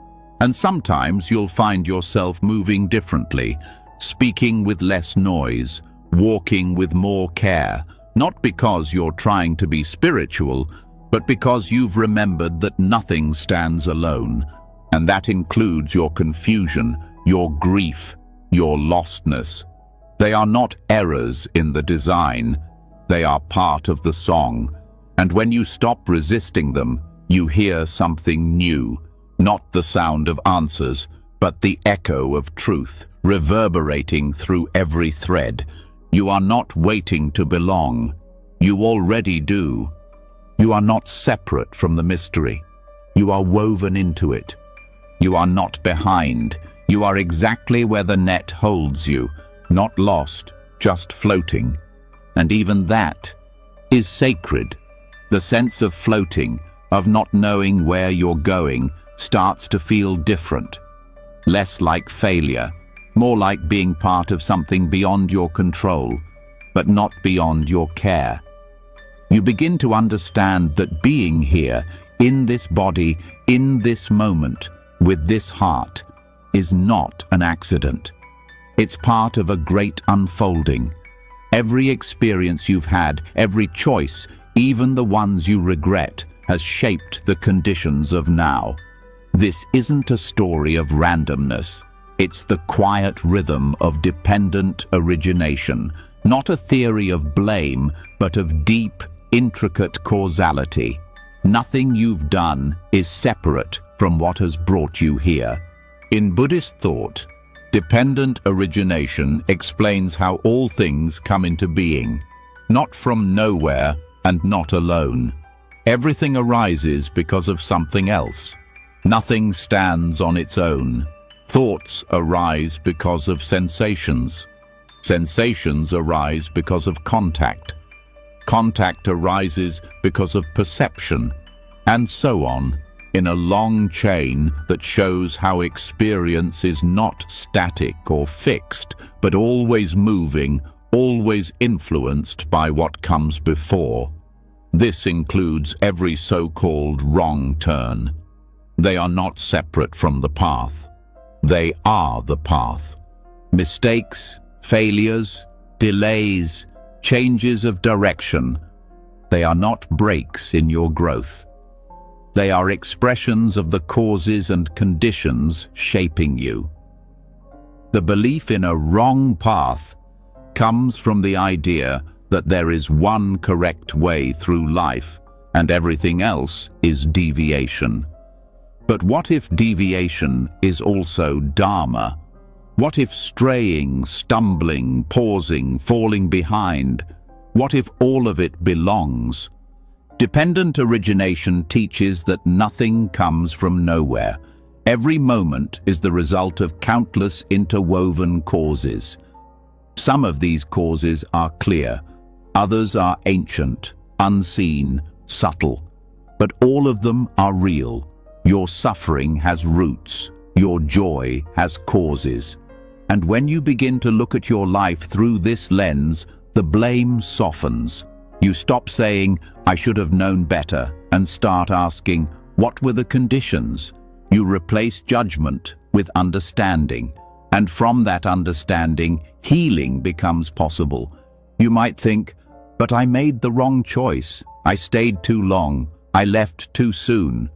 And sometimes you'll find yourself moving differently, speaking with less noise, walking with more care, not because you're trying to be spiritual, but because you've remembered that nothing stands alone, and that includes your confusion, your grief, your lostness. They are not errors in the design, they are part of the song, and when you stop resisting them, you hear something new, not the sound of answers, but the echo of truth, reverberating through every thread. You are not waiting to belong, you already do. You are not separate from the mystery. You are woven into it. You are not behind. You are exactly where the net holds you, not lost, just floating. And even that is sacred. The sense of floating, of not knowing where you're going, starts to feel different. Less like failure, more like being part of something beyond your control, but not beyond your care. You begin to understand that being here, in this body, in this moment, with this heart, is not an accident. It's part of a great unfolding. Every experience you've had, every choice, even the ones you regret, has shaped the conditions of now. This isn't a story of randomness. It's the quiet rhythm of dependent origination, not a theory of blame, but of deep, intricate causality. Nothing you've done is separate from what has brought you here. In Buddhist thought, dependent origination explains how all things come into being, not from nowhere and not alone. Everything arises because of something else. Nothing stands on its own. Thoughts arise because of sensations. Sensations arise because of contact. Contact arises because of perception, and so on, in a long chain that shows how experience is not static or fixed, but always moving, always influenced by what comes before. This includes every so-called wrong turn. They are not separate from the path. They are the path. Mistakes, failures, delays, changes of direction, they are not breaks in your growth. They are expressions of the causes and conditions shaping you. The belief in a wrong path comes from the idea that there is one correct way through life and everything else is deviation. But what if deviation is also dharma? What if straying, stumbling, pausing, falling behind? What if all of it belongs? Dependent origination teaches that nothing comes from nowhere. Every moment is the result of countless interwoven causes. Some of these causes are clear, others are ancient, unseen, subtle. But all of them are real. Your suffering has roots. Your joy has causes. And when you begin to look at your life through this lens, the blame softens. You stop saying, "I should have known better," and start asking, "What were the conditions?" You replace judgment with understanding. And from that understanding, healing becomes possible. You might think, "But I made the wrong choice. I stayed too long. I left too soon."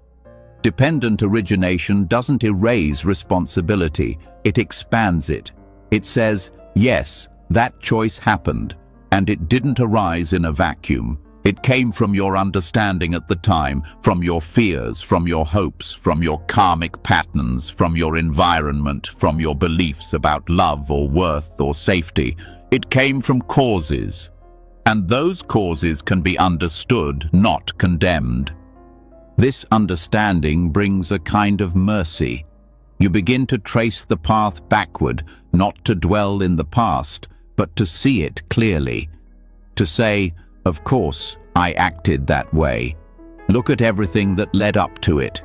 Dependent origination doesn't erase responsibility, it expands it. It says, yes, that choice happened, and it didn't arise in a vacuum. It came from your understanding at the time, from your fears, from your hopes, from your karmic patterns, from your environment, from your beliefs about love or worth or safety. It came from causes, and those causes can be understood, not condemned. This understanding brings a kind of mercy. You begin to trace the path backward, not to dwell in the past, but to see it clearly. To say, "Of course, I acted that way. Look at everything that led up to it."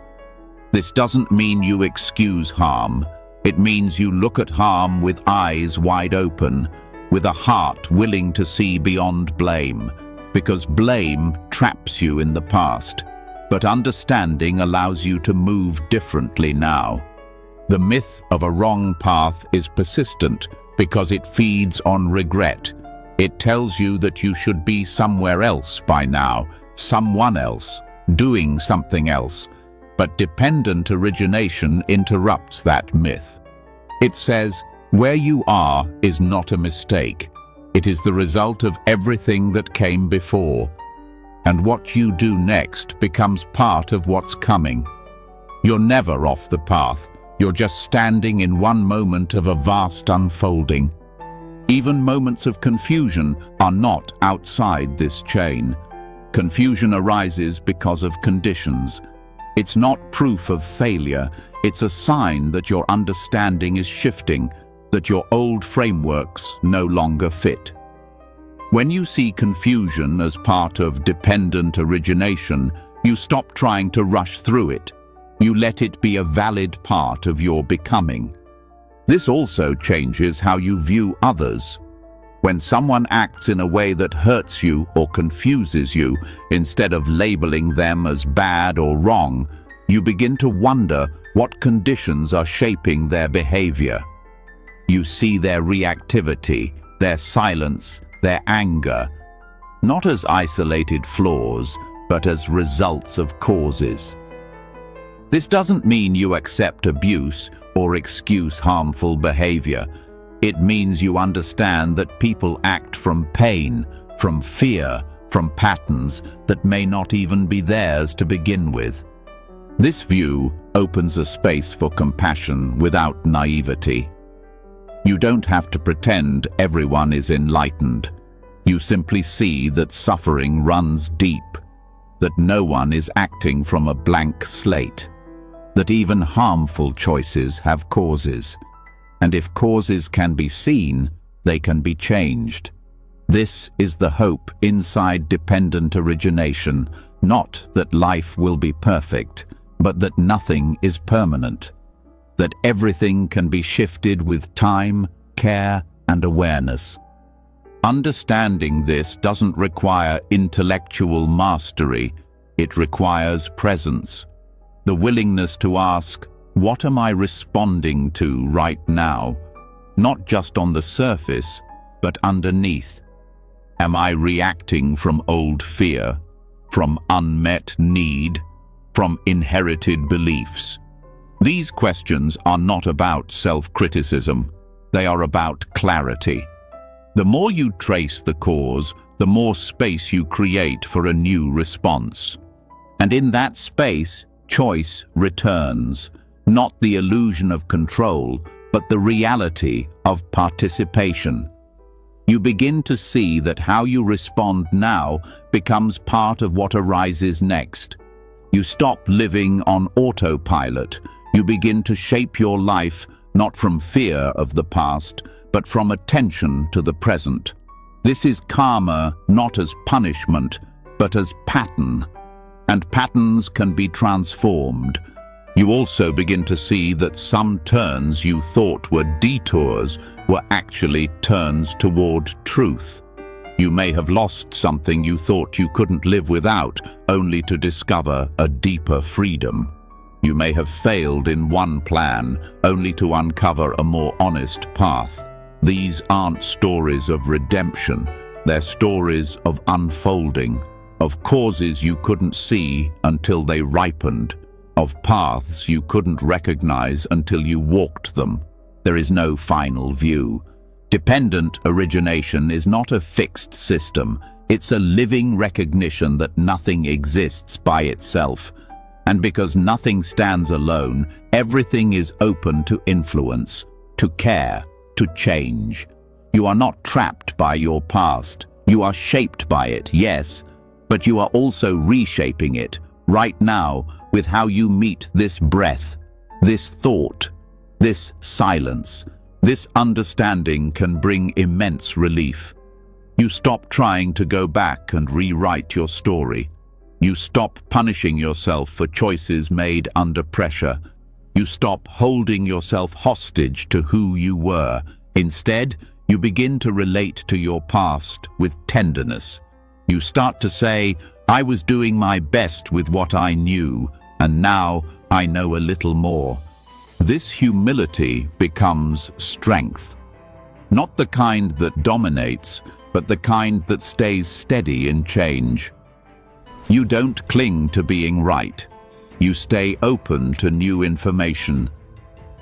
This doesn't mean you excuse harm. It means you look at harm with eyes wide open, with a heart willing to see beyond blame, because blame traps you in the past. But understanding allows you to move differently now. The myth of a wrong path is persistent because it feeds on regret. It tells you that you should be somewhere else by now, someone else, doing something else. But dependent origination interrupts that myth. It says, where you are is not a mistake. It is the result of everything that came before. And what you do next becomes part of what's coming. You're never off the path. You're just standing in one moment of a vast unfolding. Even moments of confusion are not outside this chain. Confusion arises because of conditions. It's not proof of failure. It's a sign that your understanding is shifting. that your old frameworks no longer fit. When you see confusion as part of dependent origination, you stop trying to rush through it. You let it be a valid part of your becoming. This also changes how you view others. When someone acts in a way that hurts you or confuses you, instead of labeling them as bad or wrong, you begin to wonder what conditions are shaping their behavior. You see their reactivity, their silence, their anger, not as isolated flaws, but as results of causes. This doesn't mean you accept abuse or excuse harmful behavior. It means you understand that people act from pain, from fear, from patterns that may not even be theirs to begin with. This view opens a space for compassion without naivety. You don't have to pretend everyone is enlightened. You simply see that suffering runs deep, that no one is acting from a blank slate, that even harmful choices have causes. And if causes can be seen, they can be changed. This is the hope inside dependent origination, not that life will be perfect, but that nothing is permanent, that everything can be shifted with time, care, and awareness. Understanding this doesn't require intellectual mastery, it requires presence. The willingness to ask, what am I responding to right now? Not just on the surface, but underneath. Am I reacting from old fear, from unmet need, from inherited beliefs? These questions are not about self-criticism, they are about clarity. The more you trace the cause, the more space you create for a new response. And in that space, choice returns, not the illusion of control, but the reality of participation. You begin to see that how you respond now becomes part of what arises next. You stop living on autopilot. You begin to shape your life not from fear of the past, but from attention to the present. This is karma not as punishment, but as pattern. And patterns can be transformed. You also begin to see that some turns you thought were detours were actually turns toward truth. You may have lost something you thought you couldn't live without, only to discover a deeper freedom. You may have failed in one plan, only to uncover a more honest path. These aren't stories of redemption, they're stories of unfolding, of causes you couldn't see until they ripened, of paths you couldn't recognize until you walked them. There is no final view. Dependent origination is not a fixed system. It's a living recognition that nothing exists by itself. And because nothing stands alone, everything is open to influence, to care, to change. You are not trapped by your past. You are shaped by it, yes, but you are also reshaping it right now with how you meet this breath, this thought, this silence. This understanding can bring immense relief. You stop trying to go back and rewrite your story. You stop punishing yourself for choices made under pressure. You stop holding yourself hostage to who you were. Instead, you begin to relate to your past with tenderness. You start to say, I was doing my best with what I knew, and now I know a little more. This humility becomes strength. Not the kind that dominates, but the kind that stays steady in change. You don't cling to being right. You stay open to new information.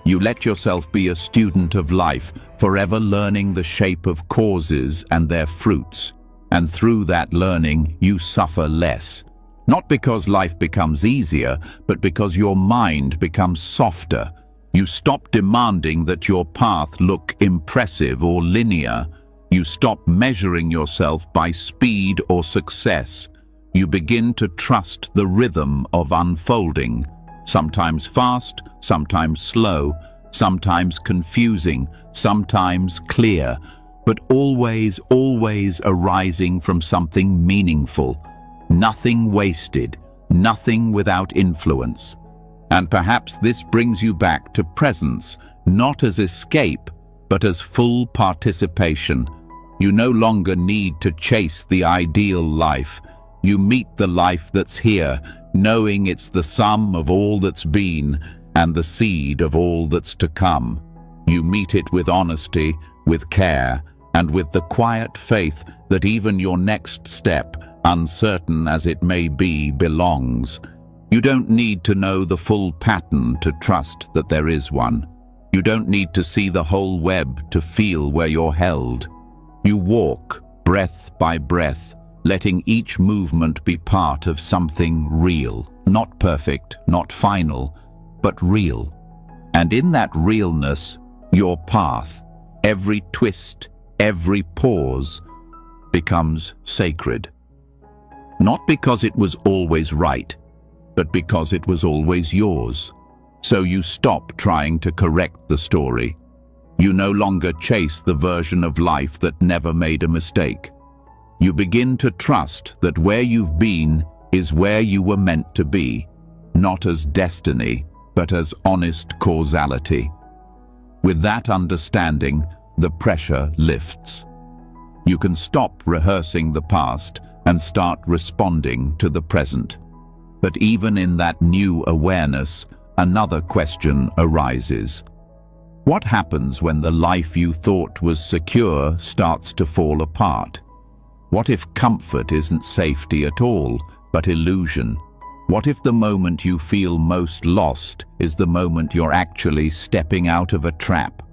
You let yourself be a student of life, forever learning the shape of causes and their fruits. And through that learning, you suffer less. Not because life becomes easier, but because your mind becomes softer. You stop demanding that your path look impressive or linear. You stop measuring yourself by speed or success. You begin to trust the rhythm of unfolding, sometimes fast, sometimes slow, sometimes confusing, sometimes clear, but always arising from something meaningful. Nothing wasted, nothing without influence. And perhaps this brings you back to presence, not as escape, but as full participation. You no longer need to chase the ideal life. You meet the life that's here, knowing it's the sum of all that's been and the seed of all that's to come. You meet it with honesty, with care, and with the quiet faith that even your next step, uncertain as it may be, belongs. You don't need to know the full pattern to trust that there is one. You don't need to see the whole web to feel where you're held. You walk, breath by breath, letting each movement be part of something real, not perfect, not final, but real. And in that realness, your path, every twist, every pause, becomes sacred. Not because it was always right, but because it was always yours. So you stop trying to correct the story. You no longer chase the version of life that never made a mistake. You begin to trust that where you've been is where you were meant to be, not as destiny, but as honest causality. With that understanding, the pressure lifts. You can stop rehearsing the past and start responding to the present. But even in that new awareness, another question arises. What happens when the life you thought was secure starts to fall apart? What if comfort isn't safety at all, but illusion? What if the moment you feel most lost is the moment you're actually stepping out of a trap?